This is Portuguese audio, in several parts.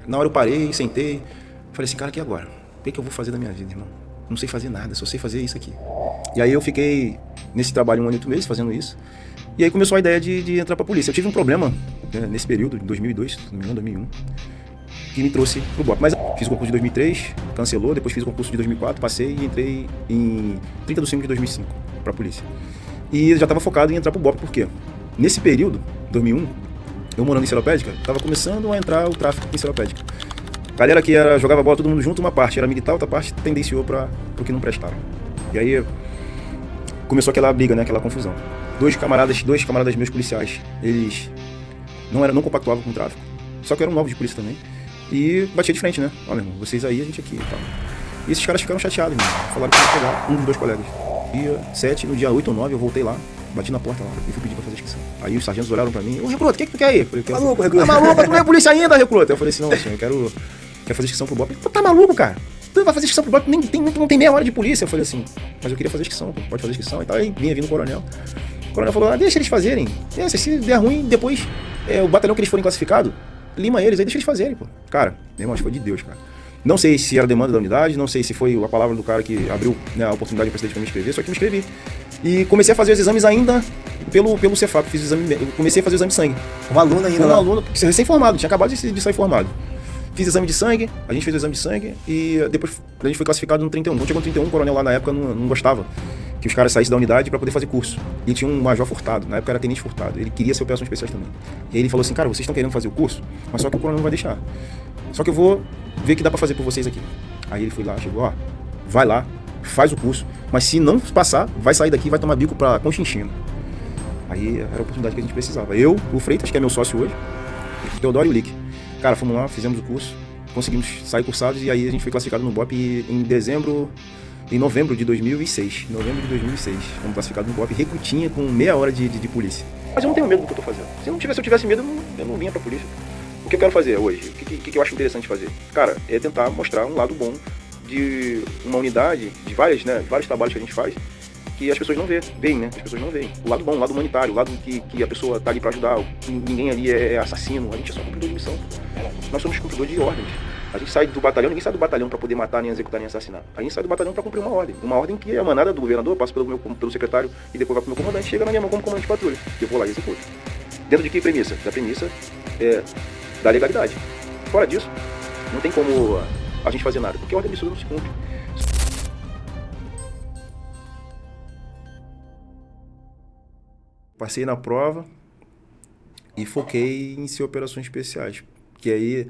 Na hora eu parei, sentei, falei assim, cara, e agora? O que eu vou fazer da minha vida, irmão? Não sei fazer nada, só sei fazer isso aqui. E aí eu fiquei nesse trabalho 1 ano e 8 meses fazendo isso. E aí começou a ideia de entrar pra polícia. Eu tive um problema nesse período, em 2002, se não me engano, 2001, que me trouxe pro BOP. Mas fiz o concurso de 2003, cancelou, depois fiz o concurso de 2004, passei e entrei em 30 de 5 de 2005 pra polícia. E eu já estava focado em entrar pro BOP, por quê? Nesse período, 2001, eu morando em Seropédica, estava começando a entrar o tráfico em Seropédica. Galera que jogava bola todo mundo junto, uma parte era militar, outra parte tendenciou para o que não prestava. E aí começou aquela briga, né, aquela confusão. Dois camaradas meus policiais, eles não compactuavam com o tráfico, só que eram novos de polícia também. E batia de frente, né? Ó, meu irmão, vocês aí, a gente aqui e tal. E esses caras ficaram chateados, meu irmão. Falaram que ia pegar um dos 2 colegas. Dia 7, no dia 8 ou 9, eu voltei lá, bati na porta lá e fui pedir pra fazer inscrição. Aí os sargentos olharam pra mim, ô recruta, o que tu quer aí? Eu falei, maluco, recruta. Tá maluco, tu não é polícia ainda, recruta? Eu falei assim, não, senhor, eu quero fazer inscrição pro BOP. Pô, tá maluco, cara? Tu vai fazer inscrição pro BOP, não tem meia hora de polícia. Eu falei assim, mas eu queria fazer inscrição, pode fazer inscrição e tal. Aí vinha vindo o coronel. O coronel falou, deixa eles fazerem. Se der ruim, depois o batalhão que eles forem classificados, lima eles, aí deixa eles fazerem, pô. Cara, meu irmão, acho que foi de Deus, cara. Não sei se era demanda da unidade, não sei se foi a palavra do cara que abriu, né, a oportunidade para me inscrever, só que me inscrevi. E comecei a fazer os exames ainda pelo Cefap, comecei a fazer o exame de sangue. Um aluno ainda. Um aluno recém-formado, tinha acabado de sair formado. Fiz exame de sangue, a gente fez o exame de sangue e depois a gente foi classificado no 31. Quando chegou no 31, o coronel lá na época não gostava que os caras saíssem da unidade para poder fazer curso. E tinha um major Furtado, na época era tenente Furtado, ele queria ser operações especiais também. E aí ele falou assim, cara, vocês estão querendo fazer o curso, mas só que o coronel não vai deixar. Só que eu vou ver o que dá pra fazer por vocês aqui. Aí ele foi lá, chegou, ó, vai lá, faz o curso, mas se não passar, vai sair daqui e vai tomar bico pra Conchinchina. Aí era a oportunidade que a gente precisava. Eu, o Freitas, que é meu sócio hoje, o Teodoro e o Lick. Cara, fomos lá, fizemos o curso, conseguimos sair cursados e aí a gente foi classificado no BOP em novembro de 2006. Fomos classificados no BOP, recrutinha com meia hora de polícia. Mas eu não tenho medo do que eu tô fazendo. Se eu tivesse medo, eu não vinha pra polícia. O que eu quero fazer hoje? O que eu acho interessante fazer? Cara, é tentar mostrar um lado bom de uma unidade, de vários trabalhos que a gente faz, que as pessoas não veem, né? As pessoas não veem. O lado bom, o lado humanitário, o lado que a pessoa tá ali pra ajudar, ninguém ali é assassino, a gente é só cumpridor de missão. Nós somos cumpridor de ordens. A gente sai do batalhão, ninguém sai do batalhão pra poder matar, nem executar, nem assassinar. A gente sai do batalhão pra cumprir uma ordem. Uma ordem que é emanada do governador, passa pelo secretário e depois vai pro meu comandante, chega na minha mão como comandante de patrulha. E eu vou lá e executo. Dentro de que premissa? Da premissa da legalidade. Fora disso, não tem como a gente fazer nada, porque a ordem absoluta não se cumpre. Passei na prova e foquei em ser operações especiais, que aí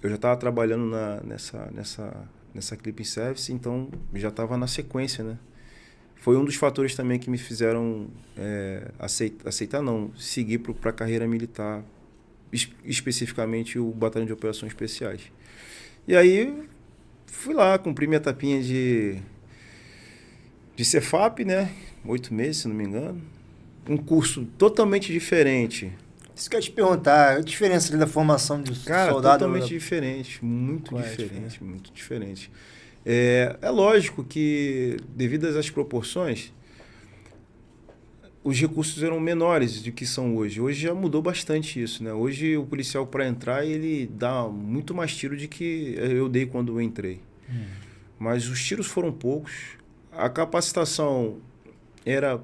eu já estava trabalhando nessa Clipping Service, então já estava na sequência, né? Foi um dos fatores também que me fizeram seguir para a carreira militar, especificamente o Batalhão de Operações Especiais. E aí fui lá, cumpri minha etapinha de Cefap, né? 8 meses, se não me engano. Um curso totalmente diferente. Isso que eu ia te perguntar, a diferença ali da formação de soldado... Totalmente diferente, muito diferente. É lógico que, devido às proporções, os recursos eram menores do que são hoje. Hoje já mudou bastante isso, né? Hoje o policial, para entrar, ele dá muito mais tiro do que eu dei quando eu entrei. Mas os tiros foram poucos. A capacitação era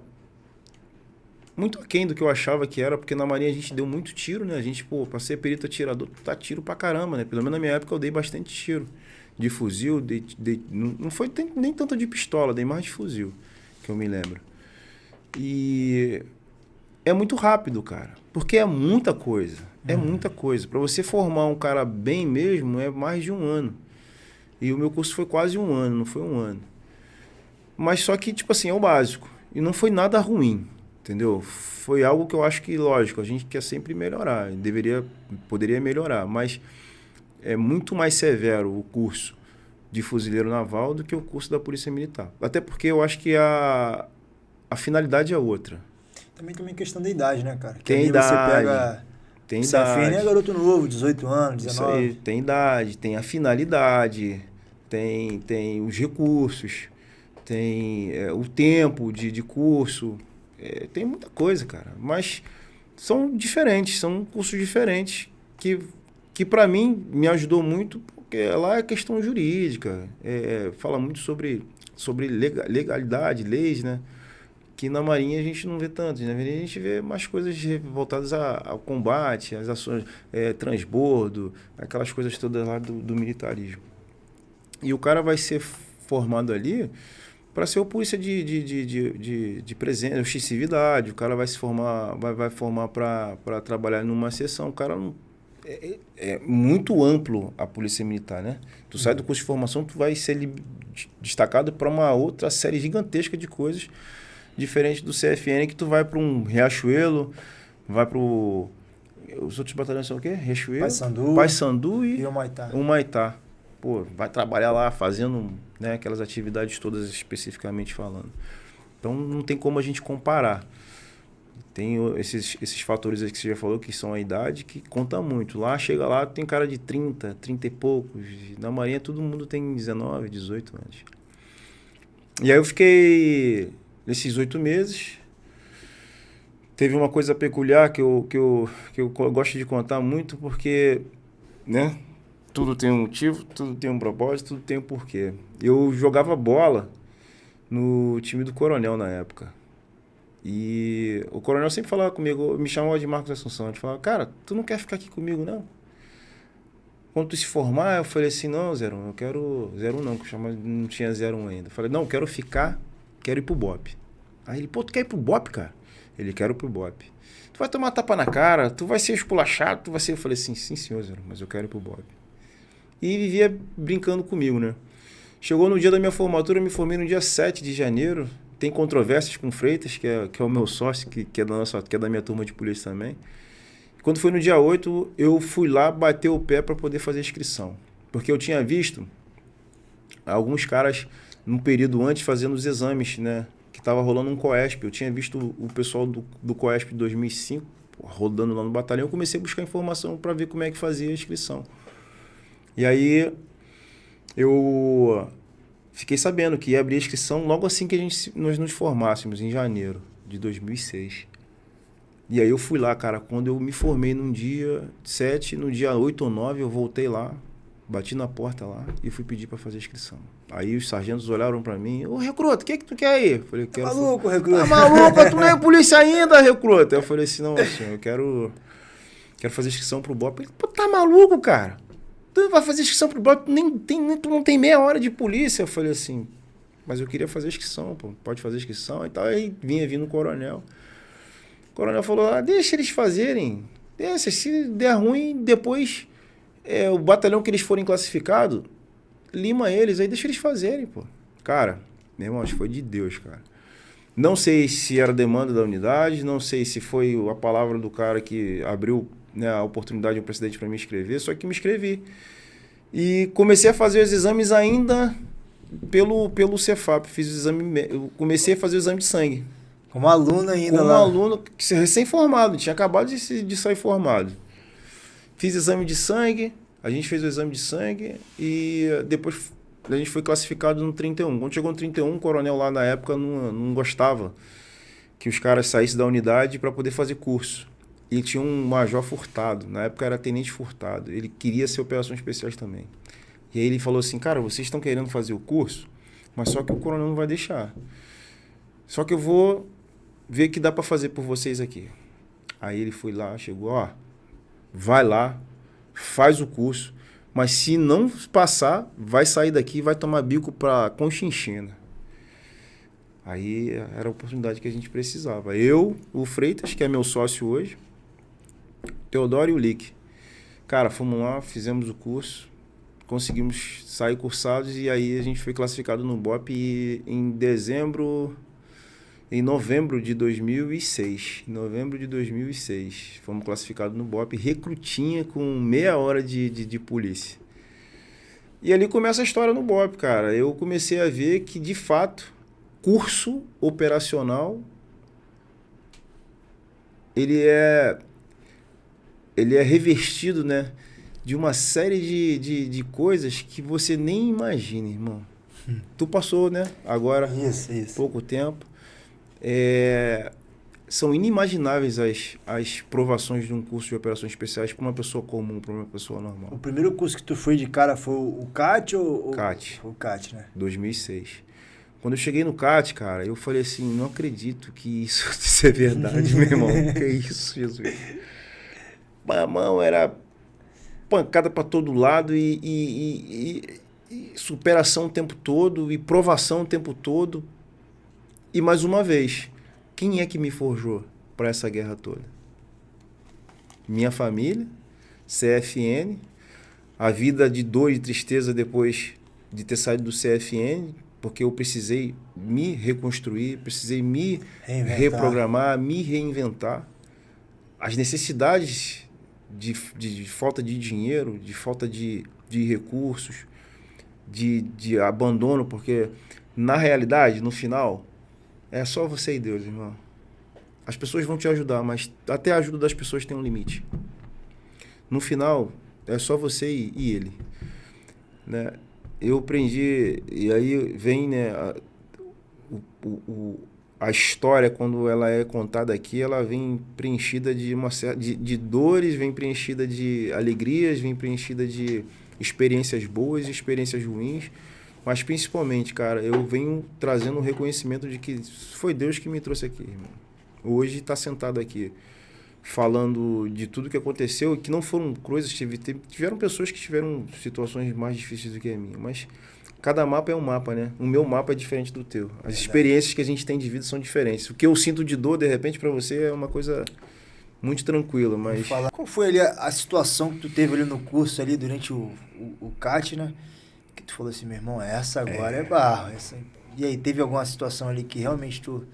muito aquém do que eu achava que era, porque na Marinha a gente deu muito tiro, né? A gente, para ser perito atirador, tá tiro pra caramba, né? Pelo menos na minha época eu dei bastante tiro. De fuzil, não foi nem tanto de pistola, dei mais de fuzil, que eu me lembro. E é muito rápido, cara, porque é muita coisa. Muita coisa. Para você formar um cara bem mesmo, é mais de 1 ano. E o meu curso foi quase 1 ano, não foi 1 ano. Mas só que, tipo assim, é o básico. E não foi nada ruim, entendeu? Foi algo que eu acho que, lógico, a gente quer sempre melhorar. Poderia melhorar, mas é muito mais severo o curso de fuzileiro naval do que o curso da Polícia Militar. Até porque eu acho que a finalidade é outra. Também tem uma questão da idade, né, cara? Tem idade. Você pega... Tem você idade. é garoto novo, 18 anos, 19. Isso aí, tem idade, tem a finalidade, tem os recursos, tem o tempo de curso, tem muita coisa, cara. Mas são diferentes, são cursos diferentes que para mim me ajudou muito, porque lá é questão jurídica, fala muito sobre legalidade, leis, né? Que na Marinha a gente não vê tanto, na Marinha a gente vê mais coisas voltadas ao combate, às ações, transbordo, aquelas coisas todas lá do militarismo. E o cara vai ser formado ali para ser o polícia de presença, ostensividade, o cara vai se formar, vai formar para trabalhar numa seção, o cara não... É muito amplo a polícia militar, né? Tu sai do curso de formação, tu vai ser destacado para uma outra série gigantesca de coisas, diferente do CFN, que tu vai para um Riachuelo, vai para os outros batalhões são o quê? Riachuelo, Paysandu e Humaitá. Pô, vai trabalhar lá fazendo, né, aquelas atividades todas especificamente falando. Então não tem como a gente comparar. Tem esses fatores aí que você já falou, que são a idade, que conta muito. Lá, chega lá, tem cara de 30 e poucos. Na Marinha, todo mundo tem 19, 18 anos. E aí eu fiquei nesses 8 meses. Teve uma coisa peculiar que eu gosto de contar muito, porque, né, tudo tem um motivo, tudo tem um propósito, tudo tem um porquê. Eu jogava bola no time do Coronel na época. E o Coronel sempre falava comigo, me chamava de Marcos Assunção. Ele falava, cara, tu não quer ficar aqui comigo, não? Quando tu se formar, eu falei assim, não, 01, eu quero... 01 não, que não tinha 01 ainda. Eu falei, não, eu quero ficar, quero ir pro BOPE. Aí ele, pô, tu quer ir pro BOPE, cara? Ele, quero ir pro BOPE. Tu vai tomar tapa na cara, tu vai ser esculachado, tu vai ser... Eu falei assim, sim, senhor, 01, mas eu quero ir pro BOPE. E vivia brincando comigo, né? Chegou no dia da minha formatura, eu me formei no dia 7 de janeiro. Tem controvérsias com o Freitas, que é o meu sócio, que é da minha turma de polícia também. Quando foi no dia 8, eu fui lá bater o pé para poder fazer a inscrição. Porque eu tinha visto alguns caras, num período antes, fazendo os exames, né? Que estava rolando um COESP. Eu tinha visto o pessoal do COESP de 2005 rodando lá no batalhão. Eu comecei a buscar informação para ver como é que fazia a inscrição. E aí, eu... fiquei sabendo que ia abrir a inscrição logo assim que nós nos formássemos, em janeiro de 2006. E aí eu fui lá, cara, quando eu me formei num dia 7, no dia 8 ou 9, eu voltei lá, bati na porta lá e fui pedir para fazer a inscrição. Aí os sargentos olharam para mim, ô, recruta, o que tu quer aí? Eu falei, quero... Tá maluco, recruta? Tá maluco? Tu não é polícia ainda, recruta? Eu falei assim, não, senhor, eu quero fazer inscrição pro BOPE. Ele, pô, tá maluco, cara? Tu vai fazer inscrição pro BOPE, tu não tem meia hora de polícia. Eu falei assim, mas eu queria fazer inscrição, pô, pode fazer inscrição e tal. Aí vinha vindo o coronel. O coronel falou, deixa eles fazerem, deixa, se der ruim, depois o batalhão que eles forem classificados, lima eles, aí deixa eles fazerem, pô. Cara, meu irmão, acho que foi de Deus, cara. Não sei se era demanda da unidade, não sei se foi a palavra do cara que abriu, né, a oportunidade, um precedente para me inscrever, só que me inscrevi. E comecei a fazer os exames ainda pelo Cefap. Fiz o exame, eu comecei a fazer o exame de sangue. Como aluno ainda Como lá. aluno recém-formado, tinha acabado de sair formado. Fiz exame de sangue, a gente fez o exame de sangue e depois a gente foi classificado no 31. Quando chegou no 31, o coronel lá na época não gostava que os caras saíssem da unidade para poder fazer curso. E tinha um major Furtado, na época era tenente Furtado, ele queria ser operações especiais também. E aí ele falou assim, cara, vocês estão querendo fazer o curso, mas só que o coronel não vai deixar. Só que eu vou ver o que dá para fazer por vocês aqui. Aí ele foi lá, chegou, vai lá, faz o curso, mas se não passar, vai sair daqui e vai tomar bico para Conchinchina. Aí era a oportunidade que a gente precisava. Eu, o Freitas, que é meu sócio hoje, Teodoro e o Lick. Cara, fomos lá, fizemos o curso, conseguimos sair cursados e aí a gente foi classificado no BOPE e em novembro de 2006. Fomos classificados no BOPE, recrutinha com meia hora de polícia. E ali começa a história no BOPE, cara. Eu comecei a ver que, de fato, curso operacional, ele é revestido, né, de uma série de coisas que você nem imagina, irmão. Tu passou, né, agora, Isso. pouco tempo. são inimagináveis as provações de um curso de operações especiais para uma pessoa comum, para uma pessoa normal. O primeiro curso que tu foi de cara foi o CAT ou... CAT. O CAT, né? 2006. Quando eu cheguei no CAT, cara, eu falei assim, não acredito que isso é verdade, meu irmão. Que isso, Jesus. Mamão, era pancada para todo lado e superação o tempo todo e provação o tempo todo. E mais uma vez, quem é que me forjou para essa guerra toda? Minha família, CFN, a vida de dor e tristeza depois de ter saído do CFN, porque eu precisei me reconstruir, precisei me reprogramar, me reinventar. As necessidades de falta de dinheiro, de falta de recursos, de abandono, porque na realidade, no final, é só você e Deus, irmão. As pessoas vão te ajudar, mas até a ajuda das pessoas tem um limite. No final, é só você e ele. Né? Eu aprendi, e aí vem, né, a história, quando ela é contada aqui, ela vem preenchida de dores, vem preenchida de alegrias, vem preenchida de experiências boas e experiências ruins. Mas principalmente, cara, eu venho trazendo um reconhecimento de que foi Deus que me trouxe aqui, irmão. Hoje está sentado aqui, falando de tudo que aconteceu, e que não foram coisas, tiveram pessoas que tiveram situações mais difíceis do que a minha, mas cada mapa é um mapa, né? O meu mapa é diferente do teu. As experiências que a gente tem de vida são diferentes. O que eu sinto de dor, de repente, para você é uma coisa muito tranquila, mas... Qual foi ali a situação que tu teve ali no curso, ali durante o CAT, né? Que tu falou assim, meu irmão, essa agora é barro. E aí, teve alguma situação ali que realmente tu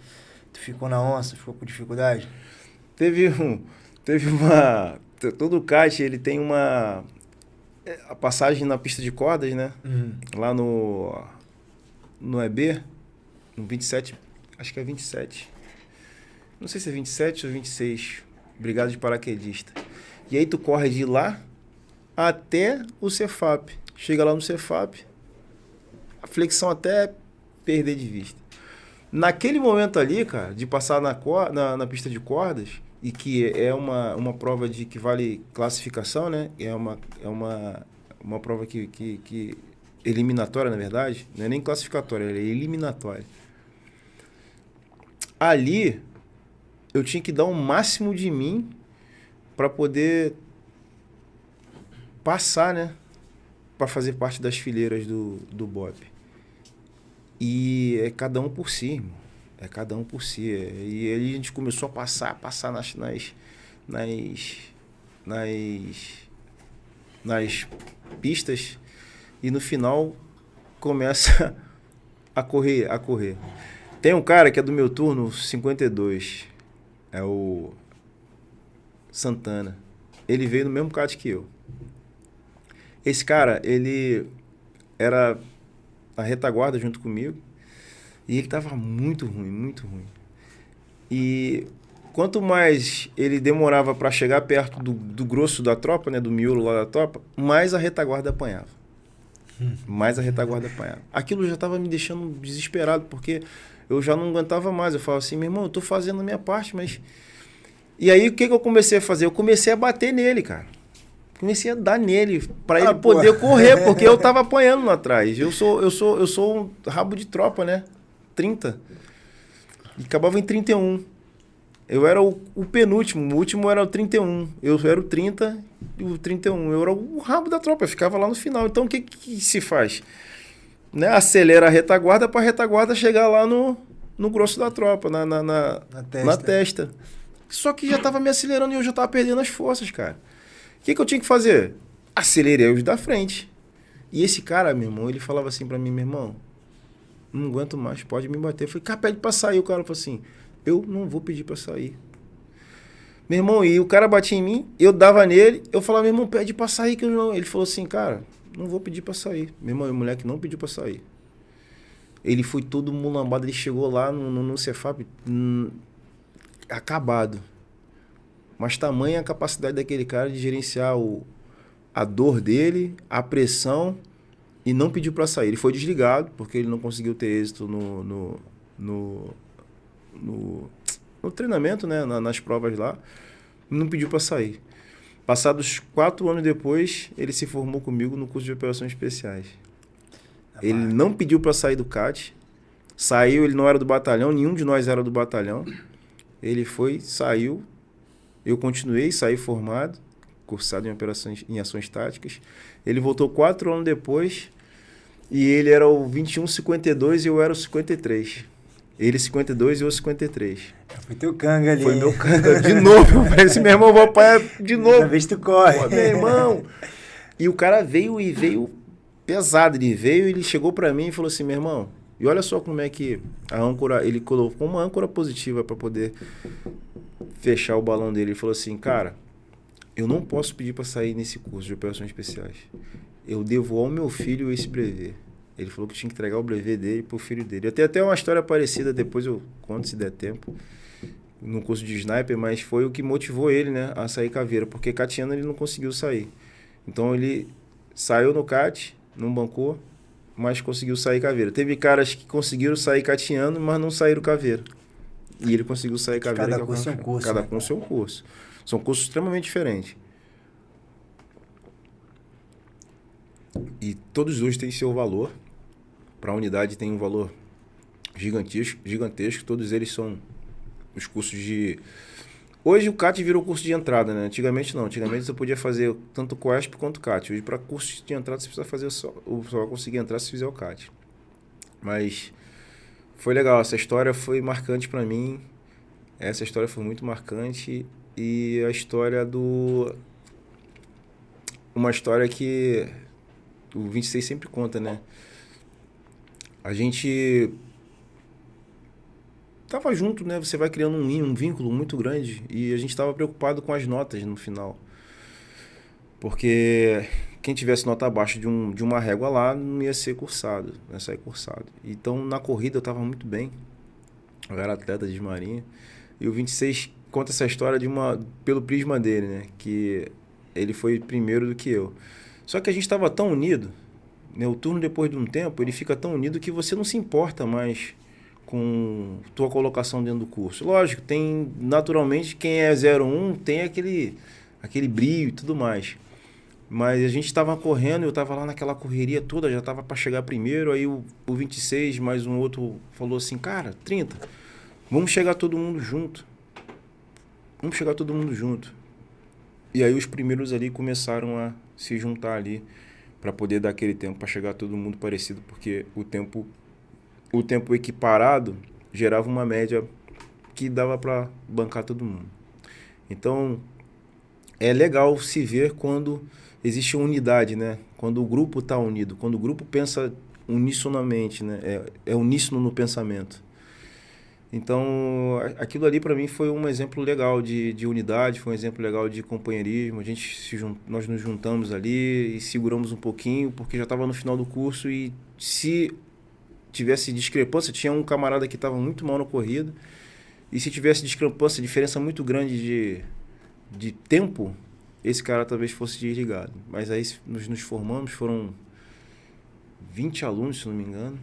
ficou na onça, ficou com dificuldade? Teve uma... Todo CAT, ele tem uma... A passagem na pista de cordas, né? Uhum. Lá no EB, no 27, acho que é 27. Não sei se é 27 ou 26. Brigada de paraquedista. E aí tu corre de lá até o Cefap. Chega lá no Cefap, a flexão até perder de vista. Naquele momento ali, cara, de passar na pista de cordas, e que é uma prova que vale classificação, né? É uma prova que eliminatória, na verdade. Não é nem classificatória, é eliminatória. Ali, eu tinha que dar o máximo de mim para poder passar, né? Para fazer parte das fileiras do BOP. E é cada um por si, irmão. É cada um por si. E aí a gente começou a passar nas pistas, e no final começa a correr. Tem um cara que é do meu turno 52, é o Santana. Ele veio no mesmo CAT que eu. Esse cara, ele era na retaguarda junto comigo, e ele tava muito ruim. E quanto mais ele demorava para chegar perto do grosso da tropa, né, do miolo lá da tropa, mais a retaguarda apanhava. Aquilo já estava me deixando desesperado, porque eu já não aguentava mais. Eu falava assim, meu irmão, eu tô fazendo a minha parte, mas... E aí, o que eu comecei a fazer? Eu comecei a bater nele, cara. Comecei a dar nele, para ele poder correr, porque eu tava apanhando lá atrás. Eu sou um rabo de tropa, né? 30. E acabava em 31. Eu era o penúltimo, o último era o 31. Eu era o 30 e o 31. Eu era o rabo da tropa, eu ficava lá no final. Então, o que se faz? Né? Acelera a retaguarda para a retaguarda chegar lá no grosso da tropa, na testa. Só que já estava me acelerando e eu já estava perdendo as forças, cara. O que eu tinha que fazer? Acelerei os da frente. E esse cara, meu irmão, ele falava assim pra mim, meu irmão, não aguento mais, pode me bater. Eu falei, cara, pede pra sair. O cara falou assim, eu não vou pedir pra sair. Meu irmão, e o cara batia em mim, eu dava nele, eu falava, meu irmão, pede pra sair que eu não... Ele falou assim, cara, não vou pedir pra sair. Meu irmão, o moleque não pediu pra sair. Ele foi todo mulambado, ele chegou lá no Cefap acabado. Mas tamanha a capacidade daquele cara de gerenciar a dor dele, a pressão, e não pediu para sair. Ele foi desligado, porque ele não conseguiu ter êxito no treinamento, né, nas provas lá, não pediu para sair. Passados 4 anos depois, ele se formou comigo no curso de operações especiais. Ele não pediu para sair do CAT, saiu, ele não era do batalhão, nenhum de nós era do batalhão. Ele foi, saiu, eu continuei, saí formado, cursado em ações táticas. Ele voltou 4 anos depois e ele era o 2152 e eu era o 53. Ele 52 e eu 53. Foi teu canga ali. Foi meu canga de novo. Esse meu irmão vai apanhar de novo. Dessa vez tu corre. Pô, meu irmão. E o cara veio pesado. Ele chegou pra mim e falou assim, meu irmão, e olha só como é que a âncora, ele colocou uma âncora positiva pra poder fechar o balão dele. Ele falou assim, cara, eu não posso pedir pra sair nesse curso de operações especiais. Eu devo ao meu filho esse brevet. Ele falou que tinha que entregar o brevet dele pro filho dele. Eu tenho até uma história parecida, depois eu conto se der tempo, no curso de sniper, mas foi o que motivou ele, né, a sair caveira, porque catiano ele não conseguiu sair. Então ele saiu no cat, não bancou, mas conseguiu sair caveira. Teve caras que conseguiram sair catiano, mas não saíram caveira. E ele conseguiu sair caveira. Cada curso é um curso. Cada curso é um curso. São cursos extremamente diferentes. E todos os dois têm seu valor. Para a unidade tem um valor gigantesco. Todos eles são os cursos de... Hoje o CAT virou curso de entrada, né? Antigamente não. Antigamente você podia fazer tanto COESP quanto CAT. Hoje para curso de entrada você precisa fazer só vai conseguir entrar se fizer o CAT. Mas foi legal. Essa história foi marcante para mim. Essa história foi muito marcante. E a história uma história que o 26 sempre conta, né? A gente tava junto, né? Você vai criando um vínculo muito grande e a gente tava preocupado com as notas no final. Porque quem tivesse nota abaixo de uma régua lá não ia ser cursado, não ia sair cursado. Então, na corrida eu tava muito bem. Eu era atleta de marinha. E o 26 conta essa história pelo prisma dele, né? Que ele foi primeiro do que eu. Só que a gente tava tão unido, né? O turno, depois de um tempo, ele fica tão unido que você não se importa mais com tua colocação dentro do curso. Lógico, tem, naturalmente, quem é 01 tem aquele brilho e tudo mais. Mas a gente estava correndo, eu estava lá naquela correria toda, já estava para chegar primeiro, aí o 26 mais um outro falou assim, cara, 30, vamos chegar todo mundo junto. Vamos chegar todo mundo junto. E aí os primeiros ali começaram a se juntar ali para poder dar aquele tempo para chegar todo mundo parecido, porque o tempo equiparado gerava uma média que dava para bancar todo mundo. Então, é legal se ver quando existe unidade, né? Quando o grupo está unido, quando o grupo pensa unisonamente, né? É uníssono no pensamento. Então, aquilo ali para mim foi um exemplo legal de unidade, foi um exemplo legal de companheirismo. Nós nos juntamos ali e seguramos um pouquinho, porque já estava no final do curso e se tivesse discrepância, tinha um camarada que estava muito mal na corrida, e se tivesse discrepância, diferença muito grande de tempo, esse cara talvez fosse desligado. Mas aí nos formamos, foram 20 alunos, se não me engano.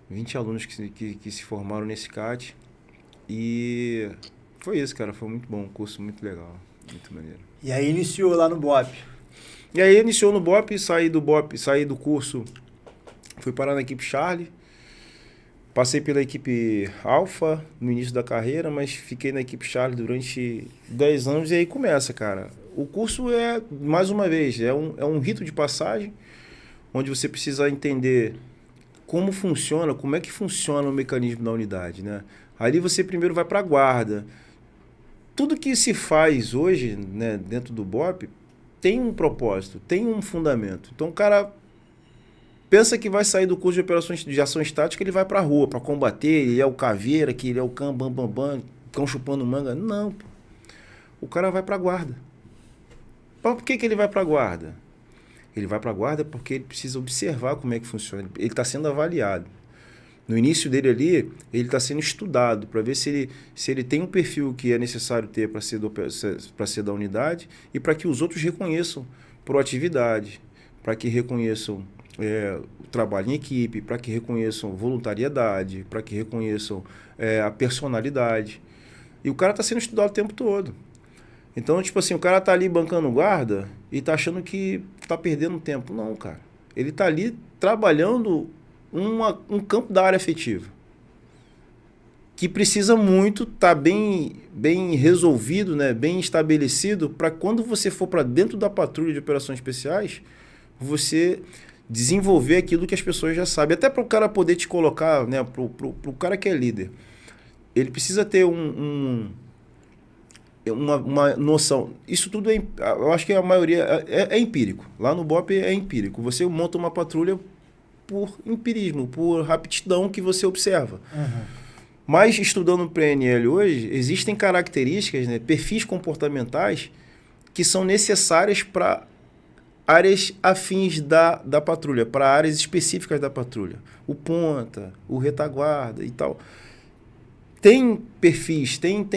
20 alunos que se formaram nesse CAT. E foi isso, cara. Foi muito bom, um curso muito legal, muito maneiro. E aí iniciou lá no BOP? E aí iniciou no BOP, saí do curso, fui parar na equipe Charlie. Passei pela equipe Alpha no início da carreira, mas fiquei na equipe Charlie durante 10 anos e aí começa, cara. O curso mais uma vez, é um rito de passagem, onde você precisa entender como é que funciona o mecanismo da unidade, né? Ali você primeiro vai para a guarda. Tudo que se faz hoje, né, dentro do BOP tem um propósito, tem um fundamento. Então o cara pensa que vai sair do curso de ações táticas, ele vai para a rua para combater, ele é o caveira, que ele é o cão bam, cão chupando manga. Não, pô. O cara vai para a guarda. Por que ele vai para a guarda? Ele vai para a guarda porque ele precisa observar como é que funciona. Ele está sendo avaliado. No início dele ali, ele está sendo estudado para ver se ele tem um perfil que é necessário ter para ser da unidade e para que os outros reconheçam proatividade, para que reconheçam o trabalho em equipe, para que reconheçam voluntariedade, para que reconheçam a personalidade. E o cara está sendo estudado o tempo todo. Então, tipo assim, o cara tá ali bancando guarda e tá achando que tá perdendo tempo. Não, cara. Ele tá ali trabalhando um campo da área afetiva que precisa muito estar bem resolvido, né? Bem estabelecido, para quando você for para dentro da patrulha de operações especiais, você desenvolver aquilo que as pessoas já sabem. Até para o cara poder te colocar, né? Pro cara que é líder. Ele precisa ter uma noção. Isso tudo eu acho que a maioria é empírico. Lá no BOP é empírico. Você monta uma patrulha por empirismo, por rapidão que você observa. Uhum. Mas estudando o PNL hoje, existem características, né, perfis comportamentais que são necessárias para áreas afins da patrulha, para áreas específicas da patrulha. O ponta, o retaguarda e tal. Tem perfis, tem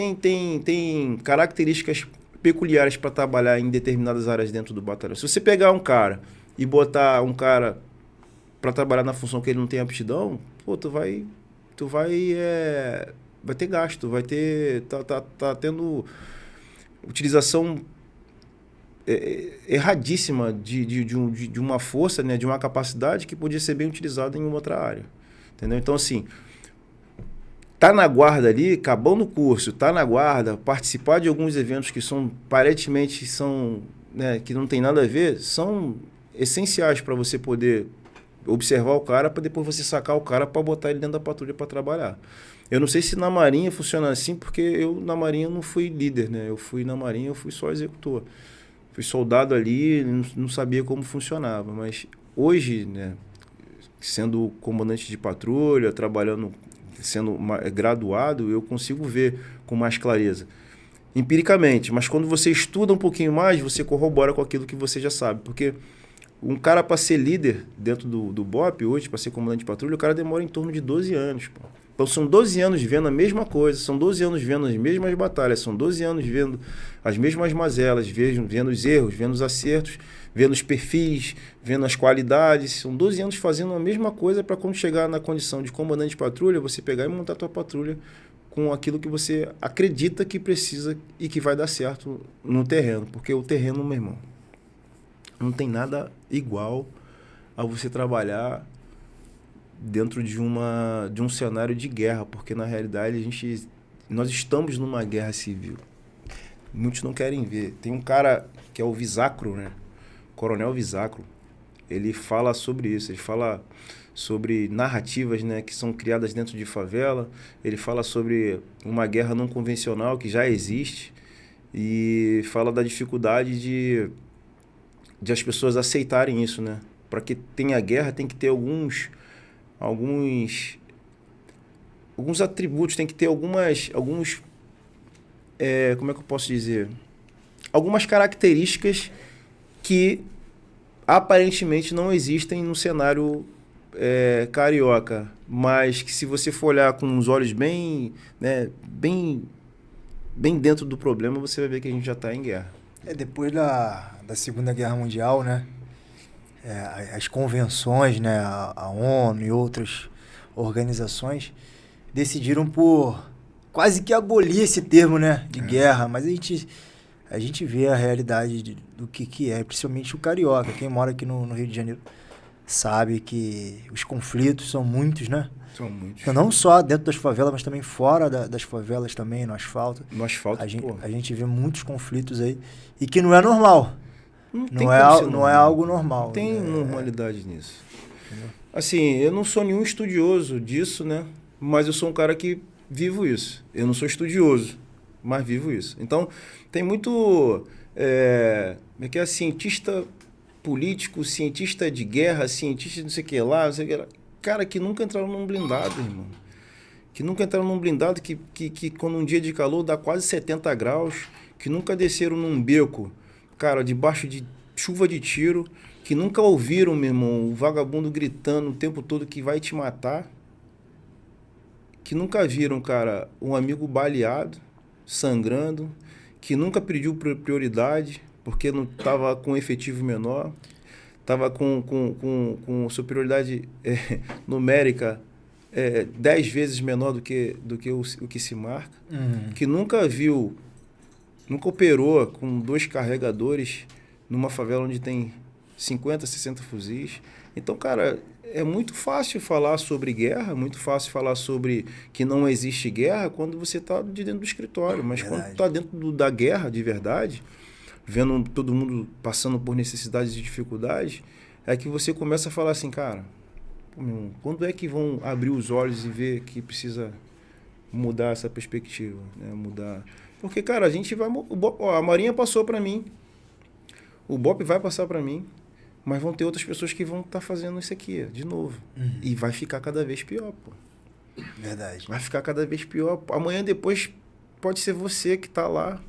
características peculiares para trabalhar em determinadas áreas dentro do batalhão. Se você pegar um cara e botar um cara para trabalhar na função que ele não tem aptidão, pô, tu vai ter gasto, vai ter tá tendo utilização erradíssima de uma força, né, de uma capacidade que podia ser bem utilizada em uma outra área. Entendeu? Então, assim, tá na guarda ali, acabando o curso, tá na guarda, participar de alguns eventos que aparentemente né, que não tem nada a ver, são essenciais para você poder observar o cara, para depois você sacar o cara para botar ele dentro da patrulha para trabalhar. Eu não sei se na Marinha funciona assim, porque eu na Marinha não fui líder, né? Na Marinha eu fui só executor. Fui soldado ali, não sabia como funcionava, mas hoje, né, sendo comandante de patrulha, trabalhando, sendo graduado, eu consigo ver com mais clareza. Empiricamente, mas quando você estuda um pouquinho mais, você corrobora com aquilo que você já sabe, porque um cara para ser líder dentro do BOP hoje, para ser comandante de patrulha, o cara demora em torno de 12 anos. Pô. Então são 12 anos vendo a mesma coisa, são 12 anos vendo as mesmas batalhas, são 12 anos vendo as mesmas mazelas, vendo os erros, vendo os acertos, vendo os perfis, vendo as qualidades. São 12 anos fazendo a mesma coisa para quando chegar na condição de comandante de patrulha, você pegar e montar a tua patrulha com aquilo que você acredita que precisa e que vai dar certo no terreno. Porque o terreno, meu irmão, não tem nada igual a você trabalhar dentro de um cenário de guerra, porque na realidade nós estamos numa guerra civil. Muitos não querem ver. Tem um cara que é o Visacro, né? Coronel Visacro. Ele fala sobre isso, ele fala sobre narrativas, né, que são criadas dentro de favela. Ele fala sobre uma guerra não convencional que já existe e fala da dificuldade de as pessoas aceitarem isso, né? Para que tenha guerra, tem que ter alguns atributos, tem que ter como é que eu posso dizer? Algumas características que aparentemente não existem no cenário carioca, mas que se você for olhar com os olhos bem dentro do problema, você vai ver que a gente já está em guerra. Depois da Segunda Guerra Mundial, né? As convenções, né? A ONU e outras organizações decidiram por quase que abolir esse termo, né? De guerra, mas a gente vê a realidade do que é, principalmente o carioca. Quem mora aqui no Rio de Janeiro sabe que os conflitos são muitos, né? São muitos. Então, não só dentro das favelas, mas também fora das favelas também, no asfalto. No asfalto, a gente vê muitos conflitos aí e que não é normal. Não é algo normal. Não tem normalidade nisso. Entendeu? Assim, eu não sou nenhum estudioso disso, né? Mas eu sou um cara que vivo isso. Eu não sou estudioso, mas vivo isso. Então, tem muito... que é cientista político, cientista de guerra, cientista de não sei o que lá, não sei o que lá. Cara, que nunca entraram num blindado, irmão. Que nunca entraram num blindado que quando um dia de calor dá quase 70 graus, que nunca desceram num beco, cara, debaixo de chuva de tiro, que nunca ouviram, meu irmão, o vagabundo gritando o tempo todo que vai te matar, que nunca viram, cara, um amigo baleado, sangrando, que nunca pediu prioridade porque não estava com efetivo menor. estava com superioridade numérica 10 vezes menor do que o que se marca, que nunca operou com 2 carregadores numa favela onde tem 50, 60 fuzis. Então, cara, é muito fácil falar sobre guerra, muito fácil falar sobre que não existe guerra quando você está de dentro do escritório. Mas quando está dentro da guerra de verdade, vendo todo mundo passando por necessidades e dificuldades, é que você começa a falar assim, cara, quando é que vão abrir os olhos e ver que precisa mudar essa perspectiva, né? Mudar. Porque, cara, a gente vai... a Marinha passou para mim, o BOP vai passar para mim, mas vão ter outras pessoas que vão estar fazendo isso aqui, de novo. E vai ficar cada vez pior, pô. Verdade. Vai ficar cada vez pior. Amanhã depois pode ser você que está lá,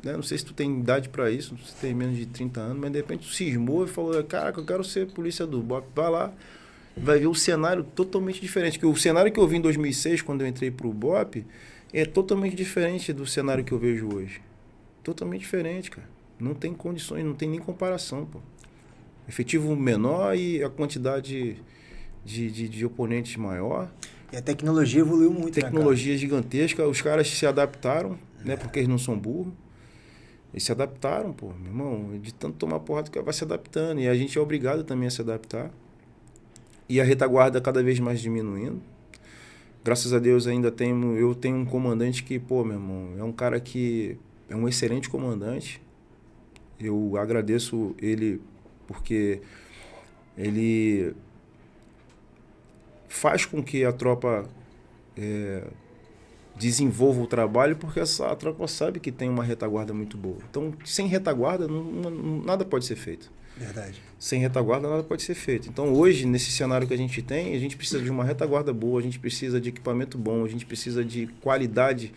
né? Não sei se tu tem idade para isso, se tem menos de 30 anos, mas de repente tu cismou e falou, caraca, eu quero ser polícia do BOP. Vai lá, vai ver um cenário totalmente diferente. Que o cenário que eu vi em 2006, quando eu entrei pro BOP, é totalmente diferente do cenário que eu vejo hoje. Totalmente diferente, cara. Não tem condições, não tem nem comparação, pô. Efetivo menor e a quantidade de oponentes maior. E a tecnologia evoluiu muito, Tecnologia gigantesca. Os caras se adaptaram, né? Porque eles não são burros. Eles se adaptaram, pô. Meu irmão, de tanto tomar porrada que vai se adaptando. E a gente é obrigado também a se adaptar. E a retaguarda cada vez mais diminuindo. Graças a Deus eu tenho um comandante que, pô, meu irmão, é um cara que é um excelente comandante. Eu agradeço ele porque ele faz com que a tropa desenvolva o trabalho, porque a tropa sabe que tem uma retaguarda muito boa. Então, sem retaguarda, nada pode ser feito. Verdade. Sem retaguarda, nada pode ser feito. Então, hoje, nesse cenário que a gente tem, a gente precisa de uma retaguarda boa, a gente precisa de equipamento bom, a gente precisa de qualidade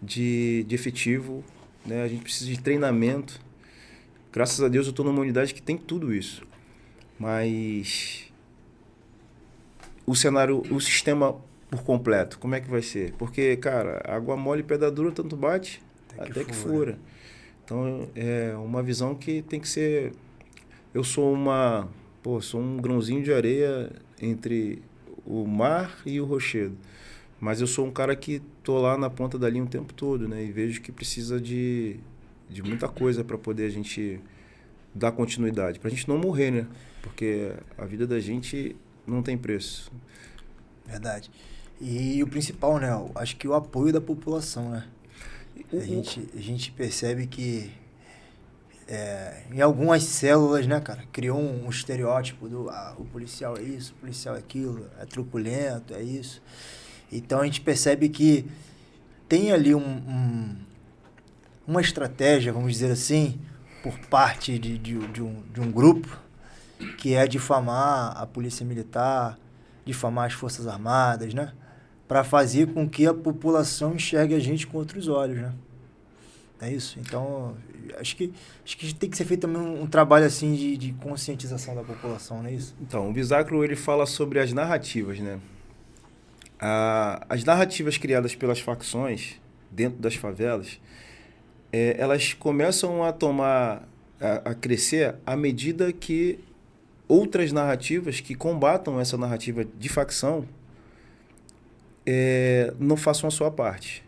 de efetivo, né? A gente precisa de treinamento. Graças a Deus, eu estou numa unidade que tem tudo isso. Mas o cenário, o sistema por completo, como é que vai ser? Porque, cara, água mole e pedra dura tanto bate até que fura. Então, é uma visão que tem que ser... Eu sou sou um grãozinho de areia entre o mar e o rochedo. Mas eu sou um cara que tô lá na ponta da linha o tempo todo, né? E vejo que precisa de muita coisa para poder a gente dar continuidade. Pra gente não morrer, né? Porque a vida da gente não tem preço. Verdade. E o principal, né? Eu acho que o apoio da população, né? A gente percebe que em algumas células, né, cara, criou um estereótipo do o policial é isso, o policial é aquilo, é truculento, é isso. Então a gente percebe que tem ali uma estratégia, vamos dizer assim, por parte de um grupo que é difamar a polícia militar, difamar as Forças Armadas, né? Para fazer com que a população enxergue a gente com outros olhos, né? É isso. Então, acho que tem que ser feito também um trabalho assim de conscientização da população, não é isso? Então, o Bisacro, ele fala sobre as narrativas, né? As narrativas criadas pelas facções dentro das favelas, elas começam a crescer à medida que outras narrativas que combatam essa narrativa de facção não façam a sua parte.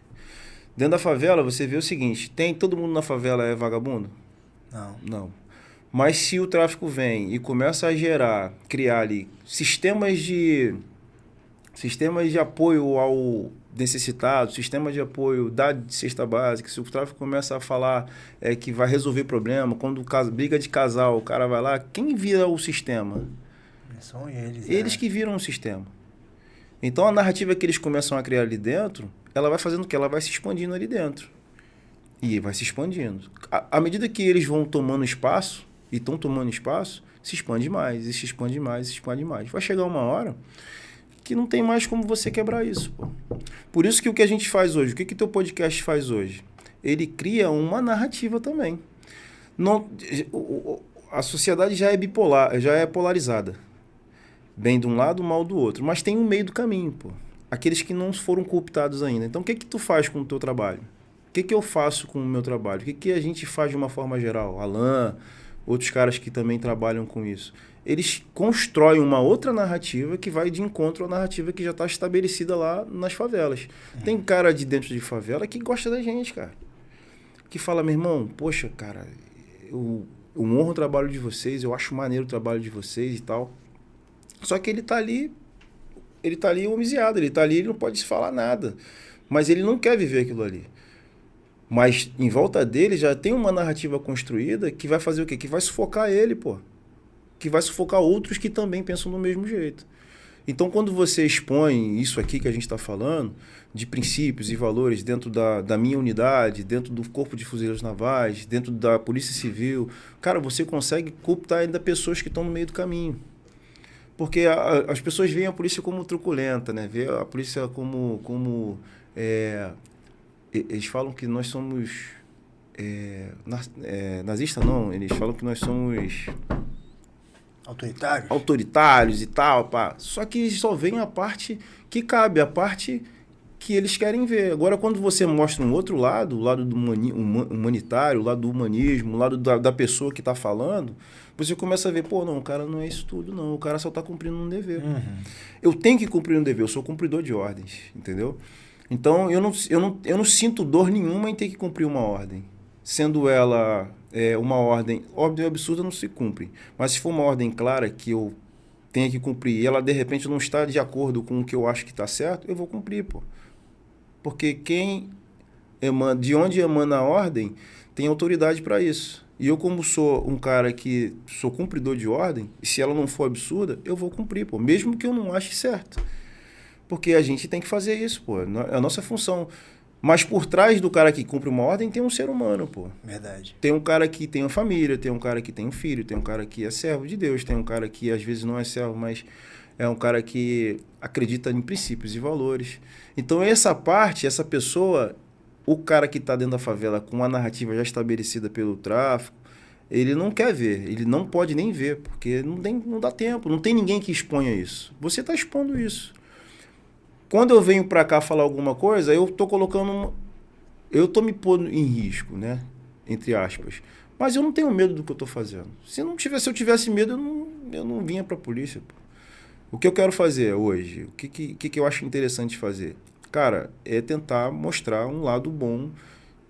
Dentro da favela, você vê o seguinte, todo mundo na favela é vagabundo? Não. Mas se o tráfico vem e começa a criar ali sistemas de apoio ao necessitado, sistemas de apoio da cesta básica, se o tráfico começa a falar que vai resolver problema, quando briga de casal, o cara vai lá, quem vira o sistema? São eles. Eles que viram o sistema. Então, a narrativa que eles começam a criar ali dentro, ela vai fazendo o quê? Ela vai se expandindo ali dentro. E vai se expandindo. À medida que eles vão tomando espaço, e estão tomando espaço, se expande mais, e se expande mais, e se expande mais. Vai chegar uma hora que não tem mais como você quebrar isso, pô. Por isso que o que a gente faz hoje, o que teu podcast faz hoje? Ele cria uma narrativa também. A sociedade já é bipolar, já é polarizada. Bem de um lado, mal do outro. Mas tem um meio do caminho, pô. Aqueles que não foram cooptados ainda. Então, o que tu faz com o teu trabalho? O que eu faço com o meu trabalho? O que a gente faz de uma forma geral? Alan, outros caras que também trabalham com isso. Eles constroem uma outra narrativa que vai de encontro à narrativa que já está estabelecida lá nas favelas. Tem cara de dentro de favela que gosta da gente, cara. Que fala, meu irmão, poxa, cara, eu honro o trabalho de vocês, eu acho maneiro o trabalho de vocês e tal. Só que ele tá ali homiziado, ele tá ali, ele não pode se falar nada. Mas ele não quer viver aquilo ali. Mas em volta dele já tem uma narrativa construída que vai fazer o quê? Que vai sufocar ele, pô. Que vai sufocar outros que também pensam do mesmo jeito. Então, quando você expõe isso aqui que a gente está falando, de princípios e valores dentro da minha unidade, dentro do Corpo de Fuzileiros Navais, dentro da Polícia Civil, cara, você consegue cooptar ainda pessoas que estão no meio do caminho. Porque as pessoas veem a polícia como truculenta, né? Vê a polícia como eles falam que nós somos nazista, não. Eles falam que nós somos autoritários e tal, pá. Só que eles só veem a parte que cabe, a parte que eles querem ver. Agora, quando você mostra um outro lado, o lado do humanitário, o lado do humanismo, o lado da pessoa que está falando, você começa a ver, pô, não, o cara não é isso tudo, não. O cara só está cumprindo um dever. Uhum. Eu tenho que cumprir um dever, eu sou cumpridor de ordens, entendeu? Então, eu não sinto dor nenhuma em ter que cumprir uma ordem. Sendo ela uma ordem absurda, não se cumpre. Mas se for uma ordem clara que eu tenha que cumprir e ela, de repente, não está de acordo com o que eu acho que está certo, eu vou cumprir, pô. Porque de onde emana a ordem tem autoridade para isso. E eu, como sou um cara que sou cumpridor de ordem, e se ela não for absurda, eu vou cumprir, pô. Mesmo que eu não ache certo. Porque a gente tem que fazer isso, pô. É a nossa função. Mas por trás do cara que cumpre uma ordem tem um ser humano, pô. Verdade. Tem um cara que tem uma família, tem um cara que tem um filho, tem um cara que é servo de Deus, tem um cara que às vezes não é servo, mas é um cara que acredita em princípios e valores. Então essa parte, essa pessoa, o cara que está dentro da favela com a narrativa já estabelecida pelo tráfico, ele não quer ver, ele não pode nem ver, porque não dá tempo, não tem ninguém que exponha isso. Você está expondo isso. Quando eu venho para cá falar alguma coisa, eu tô me pondo em risco, né? Entre aspas. Mas eu não tenho medo do que eu tô fazendo. Se eu tivesse medo, eu não vinha para a polícia. Pô. O que eu quero fazer hoje? O que eu acho interessante fazer? Cara, é tentar mostrar um lado bom